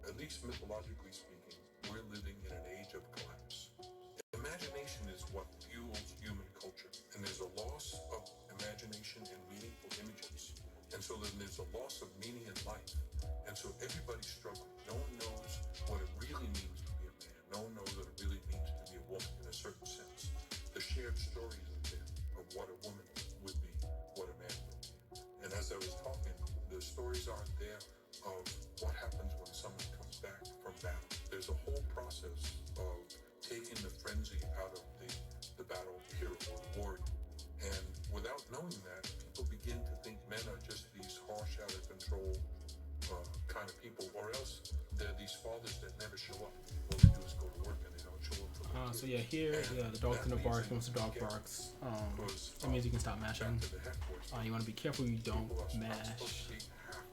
At least mythologically speaking, we're living in an age of collapse. Imagination is what fuels human culture, and there's a loss of imagination and meaningful images. And so then there's a loss of meaning in life. And so everybody's struggling. No one knows what it really means to be a man. No one knows what it really means to be a woman in a certain sense. The shared stories are there of what a woman would be, what a man would be. And as I was talking, the stories aren't there of what happens when someone comes back from battle. There's a whole process of taking the frenzy out of the battle hero or the warrior. And without knowing that, people begin to think men are just these harsh, out of control kind of people, or else they're these fathers that never show up. All they do is go to work and they don't show up for their kids. So yeah, here, the dog's gonna bark. Once the dog barks, that means you can stop mashing. You want to be careful you don't mash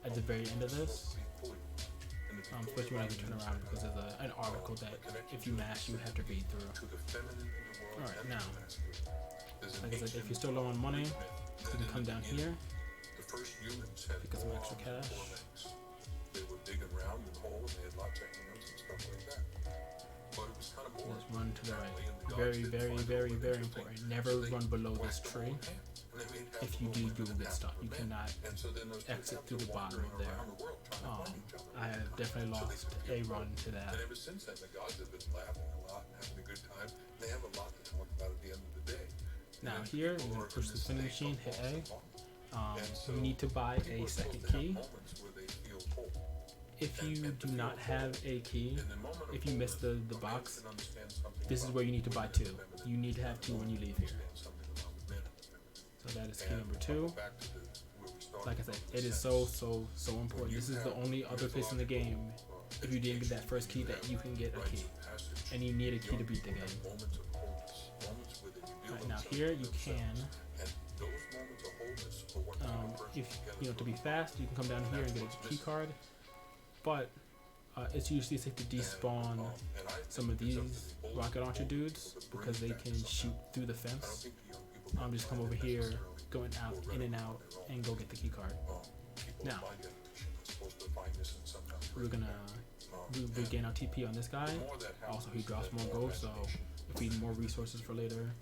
at the very end of this, especially when I can turn around, because there's an article that if you mash, you have to read through. Alright, now, like I said, if you're still low on money, you can come down here, pick up some extra cash. They were big and round and whole, and they had lots of hands and stuff like that. But it was kind of boring. Just run to the right. Very, very, very, very important. Never run below this tree. If you do, you will get stuck. You cannot exit through the bottom of there. I have definitely lost a run to that. And ever since then, the gods have been laughing a lot and having a good time. They have a lot to talk about at the end of the day. Now here, you're going to push the spinning machine, hit A. You need to buy a second key. If you do not have a key, if you miss the box, this is where you need to buy 2. You need to have 2 when you leave here. So that is key number 2. Like I said, it is so important. This is the only other place in the game, if you didn't get that first key, that you can get a key. And you need a key to beat the game. Alright, now here you can, to be fast, you can come down here and get a key card. But it's usually safe to despawn some of these rocket launcher dudes because they can shoot through the fence. Just come over here, going out, in and out, and go get the key card. Now, we're gonna regain our TP on this guy. Also, he drops more gold, so if we need more resources for later,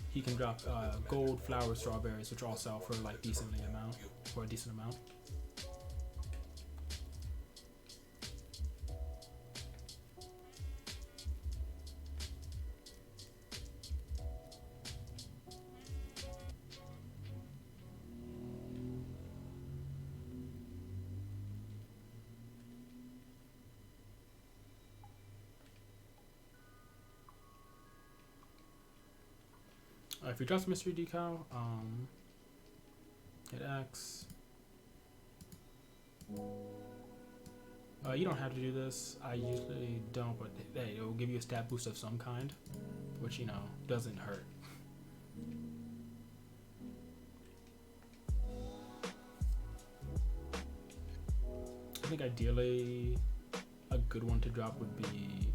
he can drop gold, flowers, strawberries, which all sell for like a decent amount. If you drop the mystery decal, hit X. You don't have to do this. I usually don't, but hey, it will give you a stat boost of some kind, which doesn't hurt. I think ideally a good one to drop would be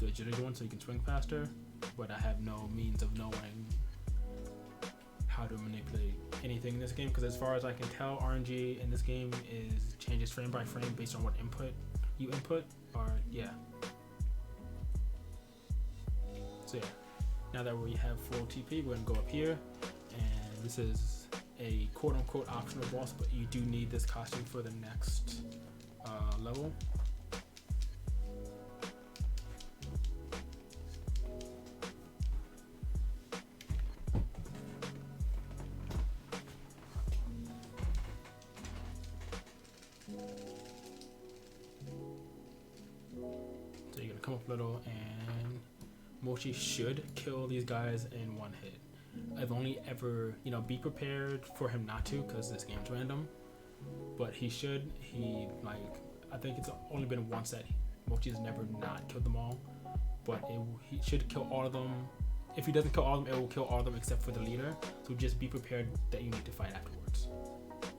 the agility one, so you can swing faster. But I have no means of knowing how to manipulate anything in this game, because as far as I can tell, RNG in this game changes frame by frame based on what input you input. So yeah, now that we have full TP, we're gonna go up here, and this is a quote-unquote optional boss, but you do need this costume for the next level. So you're gonna come up a little, and Mochi should kill these guys in one hit. I've only ever, be prepared for him not to, because this game's random. But he should. I think it's only been once that Mochi's never not killed them all. But he should kill all of them. If he doesn't kill all of them, it will kill all of them except for the leader. So just be prepared that you need to fight afterwards.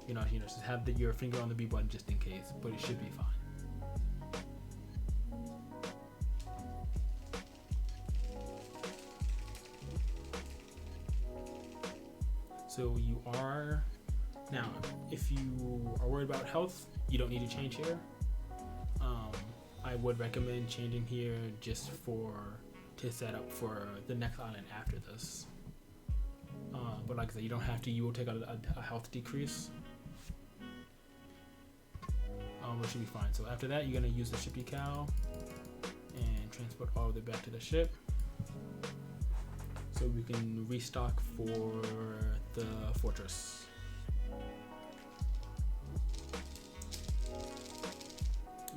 Just have your finger on the B button just in case, but it should be fine. So you are now, if you are worried about health, you don't need to change here. I would recommend changing here just to set up for the next island after this. But like I said, you don't have to. You will take a health decrease, which should be fine. So after that, you're gonna use the ship decal and transport all of it back to the ship, so we can restock for the fortress.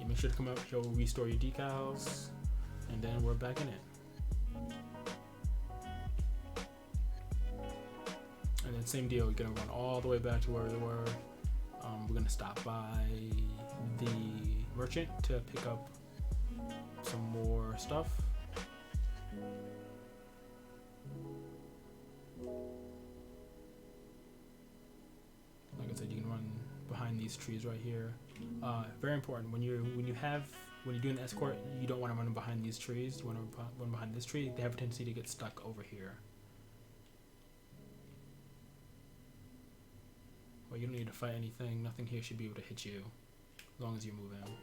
You make sure to come out, he'll restore your decals, and then we're back in it. And then same deal, you're gonna run all the way back to where we were. We're gonna stop by the merchant to pick up some more stuff. Like I said, you can run behind these trees right here. Very important, when you're doing the escort, you don't want to run behind these trees. You want to run behind this tree. They have a tendency to get stuck over here. Well, you don't need to fight anything. Nothing here should be able to hit you, as long as you move in.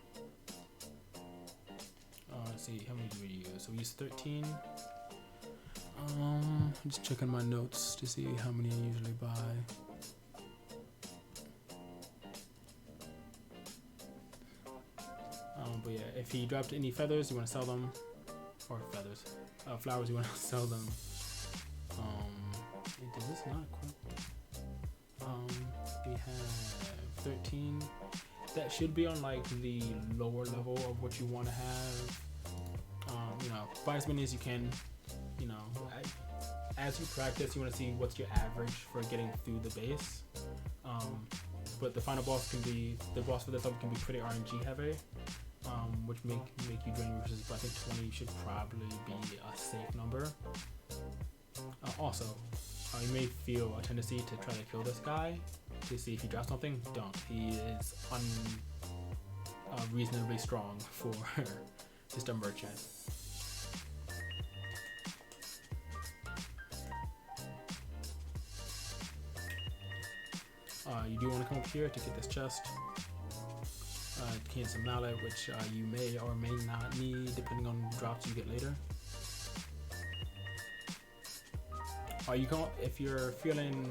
Let's see, how many do we use? So we use 13. I'm just checking my notes to see how many I usually buy. But yeah, if he dropped any feathers, you want to sell them, or flowers, you want to sell them. Does this not equip? We have 13. That should be on like the lower level of what you want to have. Buy as many as you can. As you practice, you want to see what's your average for getting through the base. But the final boss the boss for this level can be pretty RNG heavy, which make you drain resources. But I think 20 should probably be a safe number. Also, you may feel a tendency to try to kill this guy to see if he drops something. Don't. He is reasonably strong for just a merchant. You do want to come up here to get this chest. Gain some mallet, which you may or may not need depending on drops you get later. You can, if you're feeling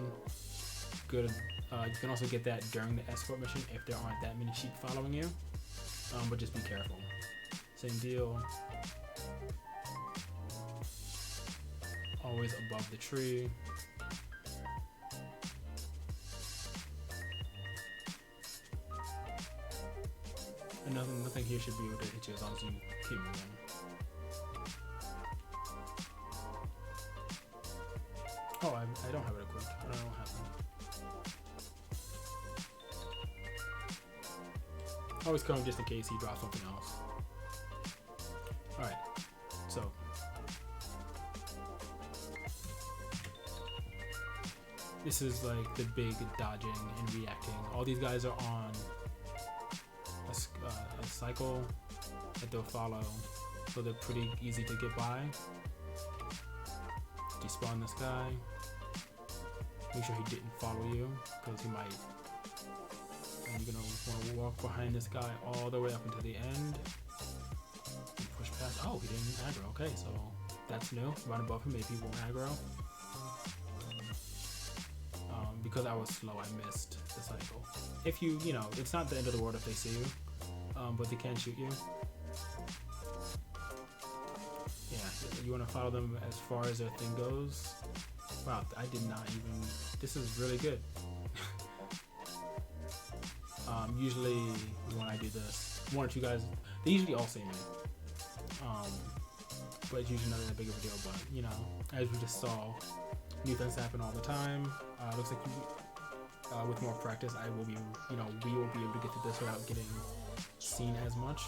good, you can also get that during the escort mission if there aren't that many sheep following you. But just be careful. Same deal. Always above the tree. And nothing here should be able to hit you as long as you keep moving. Oh, I don't have it equipped. I don't have it. Always come just in case he drops something else. Alright, so. This is like the big dodging and reacting. All these guys are on a cycle that they'll follow, so they're pretty easy to get by. Despawn this guy. Make sure he didn't follow you, because he might. And you're gonna want to walk behind this guy all the way up until the end. And push past. Oh, he didn't aggro. Okay, so that's new. Right above him, maybe he won't aggro. Because I was slow, I missed the cycle. If you know, it's not the end of the world if they see you, but they can shoot you. Yeah, you want to follow them as far as their thing goes. Wow, I did not even. This is really good. Usually when I do this, one or two guys, they usually all see me. But it's usually not that big of a deal. But you know, as we just saw, new things happen all the time. Looks like with more practice, I will be, we will be able to get to this without getting seen as much.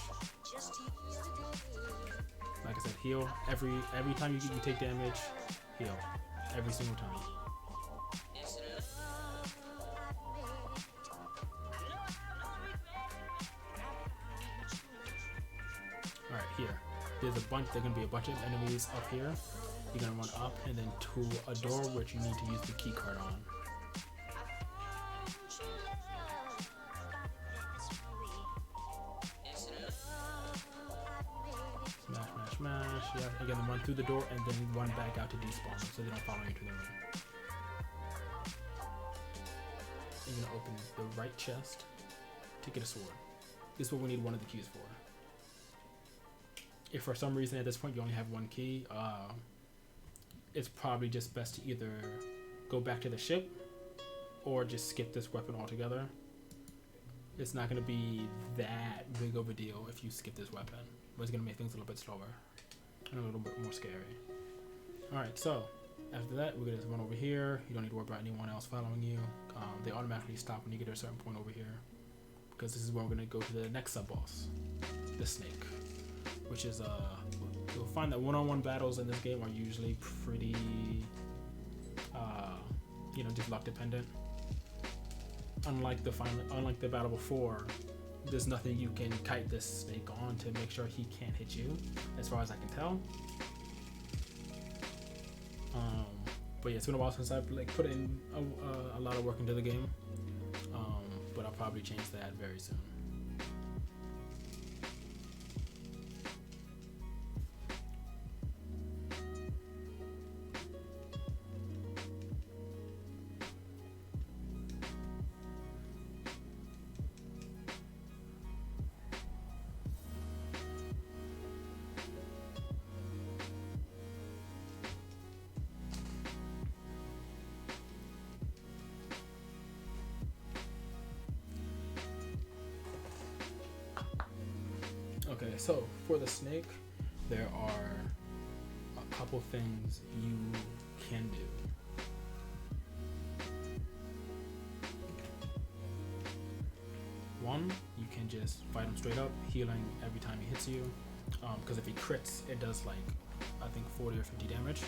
Like I said, heal every time you take damage. Heal every single time. All right, here. There's a bunch. There's gonna be a bunch of enemies up here. You're gonna run up and then to a door which you need to use the key card on. Smash, smash, smash. Yeah, you're gonna run through the door and then run back out to despawn so they don't follow you to the room. You're gonna open the right chest to get a sword. This is what we need one of the keys for. If for some reason at this point you only have one key, it's probably just best to either go back to the ship or just skip this weapon altogether. It's not going to be that big of a deal if you skip this weapon, but it's going to make things a little bit slower and a little bit more scary. Alright, so after that, we're going to run over here. You don't need to worry about anyone else following you. They automatically stop when you get to a certain point over here, because this is where we're going to go to the next sub-boss, the snake, which is you'll find that one-on-one battles in this game are usually pretty, just luck dependent. Unlike the battle before, there's nothing you can kite this snake on to make sure he can't hit you, as far as I can tell. But yeah, it's been a while since I've put in a lot of work into the game. But I'll probably change that very soon. Okay, so for the snake, there are a couple things you can do. One, you can just fight him straight up, healing every time he hits you. Because if he crits, it does I think 40 or 50 damage.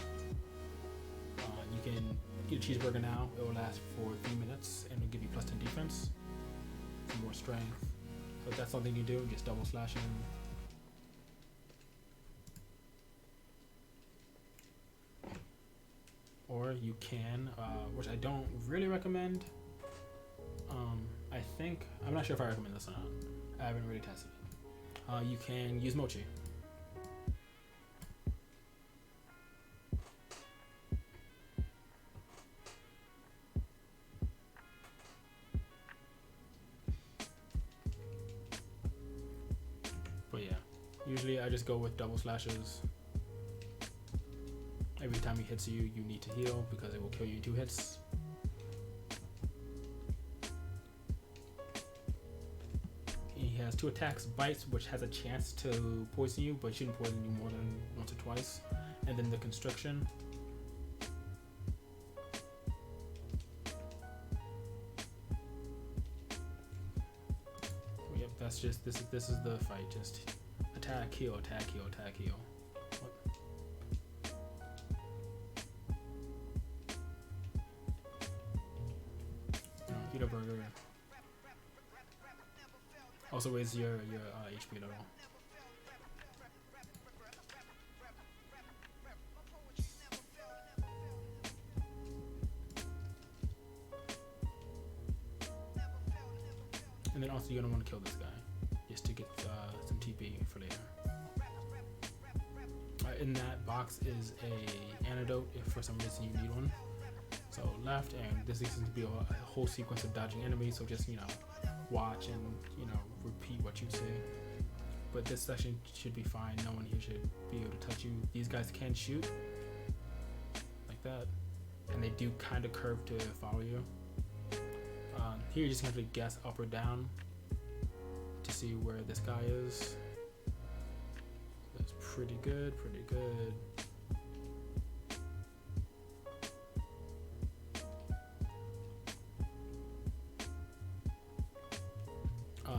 You can eat a cheeseburger now. It will last for 3 minutes and it'll give you plus 10 defense, some more strength. So if that's something you do, just double slash him. Or you can, which I don't really recommend. I'm not sure if I recommend this or not. I haven't really tested it. You can use mochi. But yeah, usually I just go with double slashes. Every time he hits you, you need to heal because it will kill you in 2 hits. He has 2 attacks, bites, which has a chance to poison you, but shouldn't poison you more than once or twice. And then the constriction. Yep, that's just this is the fight. Just attack, heal, attack, heal, attack, heal. Eat a burger. Also raise your HP a little. And then also you're gonna want to kill this guy just to get some TP for later. In that box is a antidote if for some reason you need one. So left, and this seems to be a whole sequence of dodging enemies. So just watch and repeat what you say. But this section should be fine. No one here should be able to touch you. These guys can shoot like that, and they do kind of curve to follow you. Here you just have to guess up or down to see where this guy is. That's pretty good, pretty good.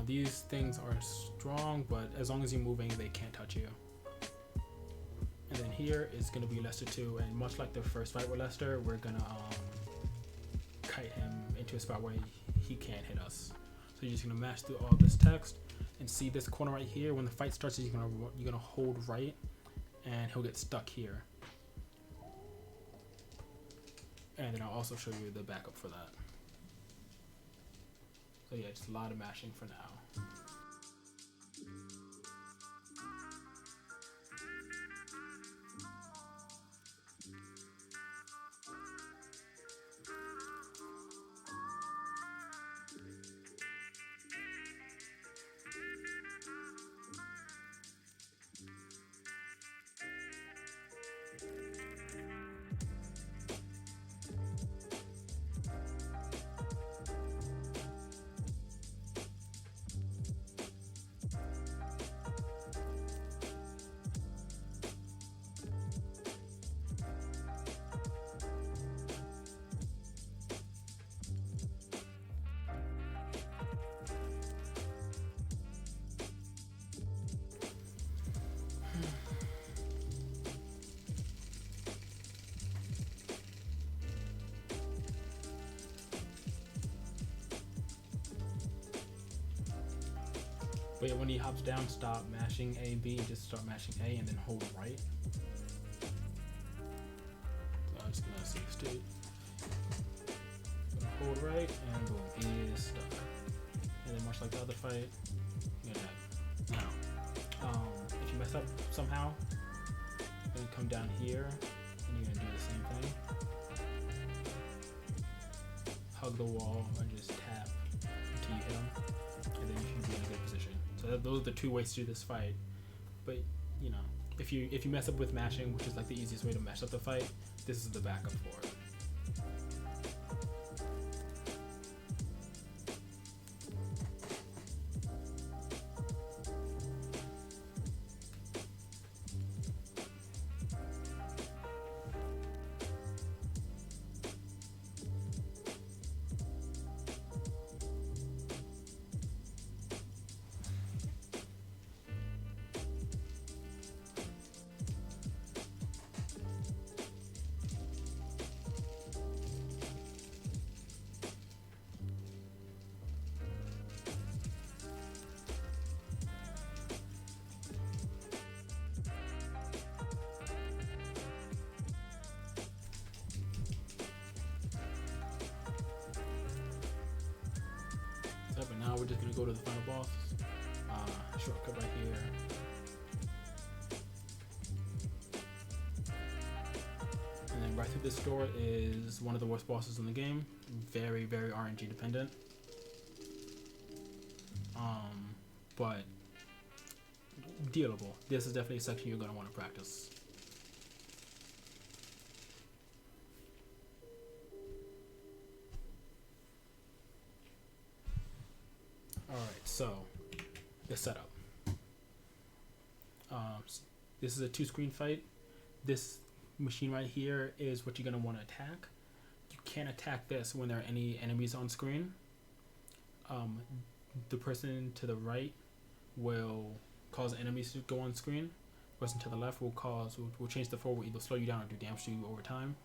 These things are strong, but as long as you're moving, they can't touch you. And then here is going to be Lester 2, and much like the first fight with Lester, we're going to kite him into a spot where he can't hit us. So you're just going to mash through all this text and see this corner right here. When the fight starts, you're going to hold right, and he'll get stuck here. And then I'll also show you the backup for that. So yeah, just a lot of mashing for now. But yeah, when he hops down, stop mashing A and B, just start mashing A and then hold right. So I'm just gonna save state. Gonna hold right and boom, he is stuck. And then much like the other fight, you get that. Now, if you mess up somehow, you're gonna come down here and you're gonna do the same thing. Hug the wall and just tap until you hit him, and then you should be in a good position. So those are the 2 ways to do this fight. But if you mess up with mashing, which is like the easiest way to mash up the fight, this is the backup for it. just gonna go to the final boss. Shortcut right here. And then right through this door is one of the worst bosses in the game. Very, very RNG dependent. But dealable. This is definitely a section you're gonna want to practice. Alright, so the setup. This is a 2-screen fight. This machine right here is what you're going to want to attack. You can't attack this when there are any enemies on screen. The person to the right will cause enemies to go on screen. The person to the left will change the flow, will either slow you down or do damage to you over time.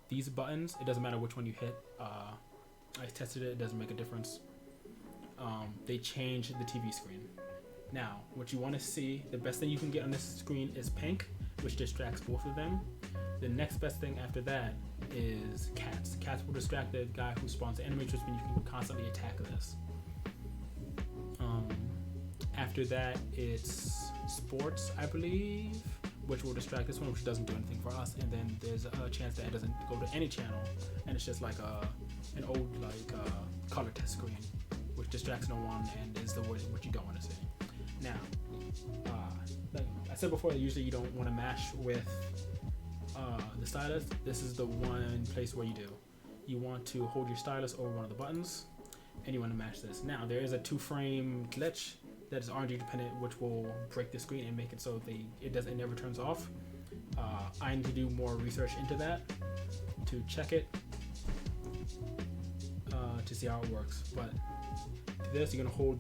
These buttons, it doesn't matter which one you hit. I tested it, it doesn't make a difference. They change the TV screen. Now, what you want to see, the best thing you can get on this screen is pink, which distracts both of them. The next best thing after that is cats. Cats will distract the guy who spawns the enemy, which means you can constantly attack this. After that, it's sports, I believe, which will distract this one, which doesn't do anything for us. And then there's a chance that it doesn't go to any channel, and it's just like an old color test screen, which distracts no one and is the word what you don't want to see. Now, like I said before, usually you don't want to mash with the stylus. This is the one place where you do. You want to hold your stylus over one of the buttons, and you want to mash this. Now, there is a 2-frame glitch that is RNG dependent, which will break the screen and make it so it never turns off. I need to do more research into that to check it to see how it works. But to this, you're gonna hold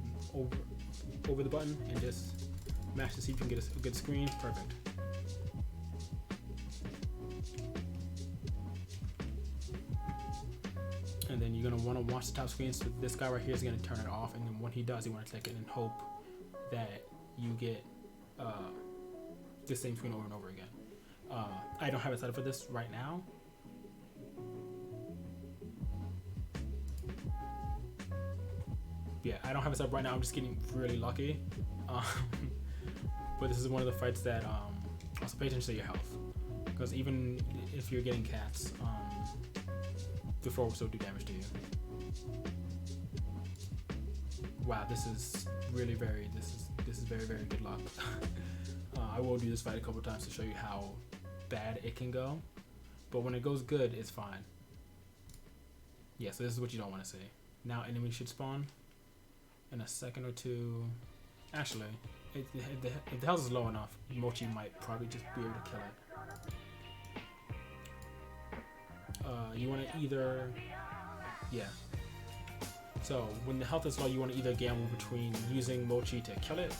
over the button and just mash to see if you can get a good screen. Perfect. And then you're gonna want to watch the top screen. So this guy right here is gonna turn it off, and then when he does, you want to click it and hope that you get the same screen over and over again. I don't have it set up for this right now. Yeah, I don't have it set up right now. I'm just getting really lucky. But this is one of the fights that also pay attention to your health, because even if you're getting cats, the throw will still do damage to you. Wow, this is really this is very, very good luck. I will do this fight a couple times to show you how bad it can go, but when it goes good, it's fine. Yeah, so this is what you don't want to see. Now enemies should spawn in a second or two. Actually, if the health is low enough, Mochi might probably just be able to kill it. You want to either, yeah. So when the health is low, you want to either gamble between using Mochi to kill it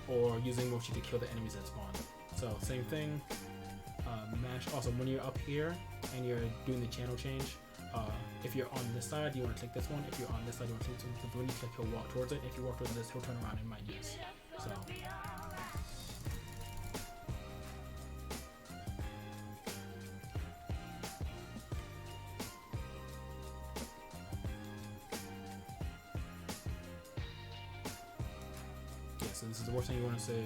or using Mochi to kill the enemies that spawn. So same thing. Mash. Also, when you're up here and you're doing the channel change, if you're on this side, you want to click this one. If you're on this side, you want to click this one. When you click, he'll walk towards it. If you walk towards this, he'll turn around and might miss. So. Yeah, so this is the worst thing you want to say.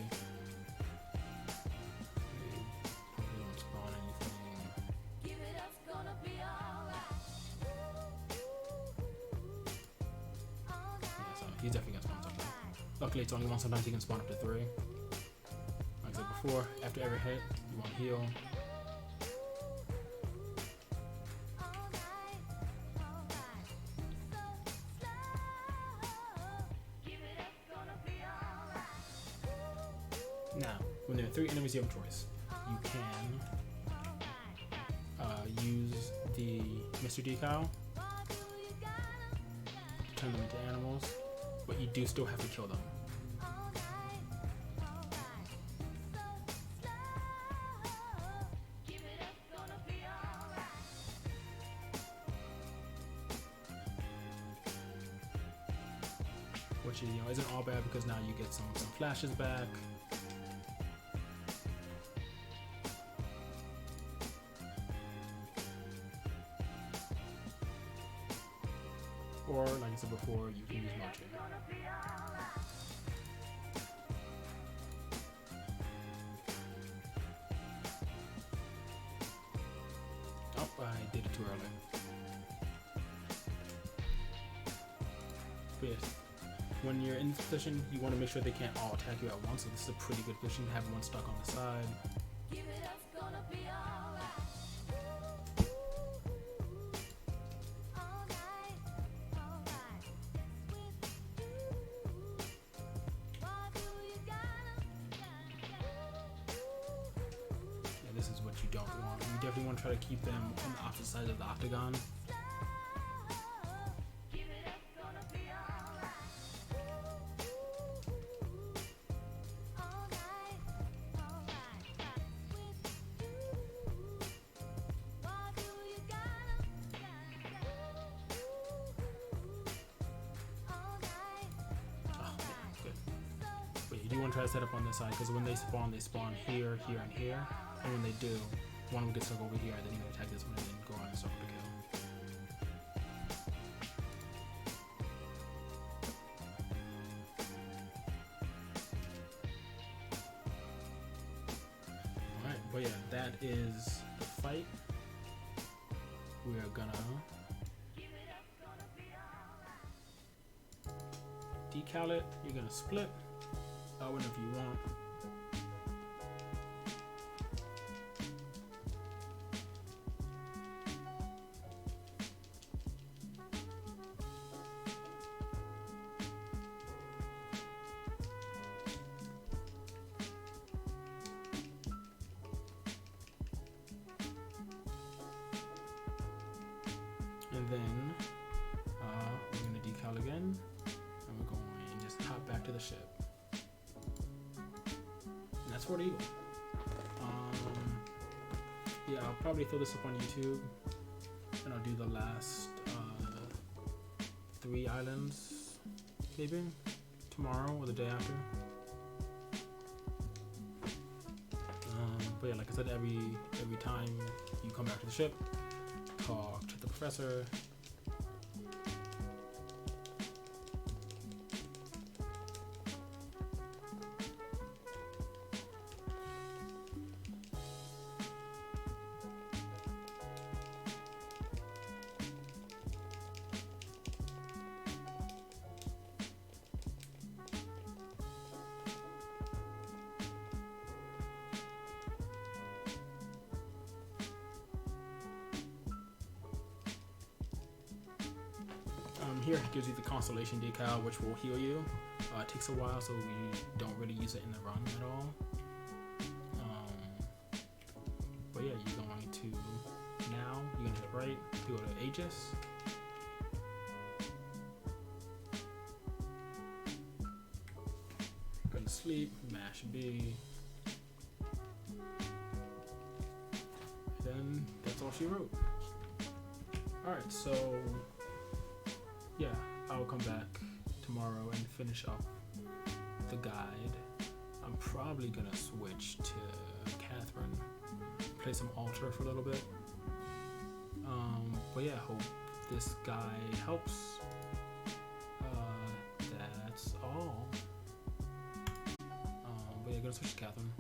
He's definitely gonna spawn something. Luckily, it's only one. Sometimes he can spawn up to 3. Like I said before, after every hit, you want to heal. Now, when there are 3 enemies, you have a choice. You can use the Mr. Decal to turn them into animals, but you do still have to kill them. Which isn't all bad, because now you get some flashes back. or like I said before, you can use marching. Oh, I did it too early. But yes, when you're in this position, you want to make sure they can't all attack you at once. So this is a pretty good position to have one stuck on the side. This is what you don't want. You definitely want to try to keep them on the opposite side of the octagon. Oh, good. But you do want to try to set up on this side because when they spawn here, here, and here. And when they do, one will get stuck over here, and then you can attack this one and then go on and circle to kill. Alright, but yeah, that is the fight. We are gonna decal it. You're gonna split whenever you want. And then we're going to decal again, and we're going to just hop back to the ship. And that's for the Eagle. Yeah, I'll probably throw this up on YouTube, and I'll do the last 3 islands, maybe tomorrow or the day after. But yeah, like I said, every time you come back to the ship, talk to the professor. Here it gives you the constellation decal, which will heal you. It takes a while, so you don't really use it in the run at all. But yeah, you're going to now you're gonna hit right to go to Aegis. Go to sleep, mash B. Then that's all she wrote. All right, so. Yeah, I'll come back tomorrow and finish up the guide. I'm probably gonna switch to Catherine, play some Alter for a little bit. But yeah, hope this guide helps. That's all. But yeah, gonna switch to Catherine.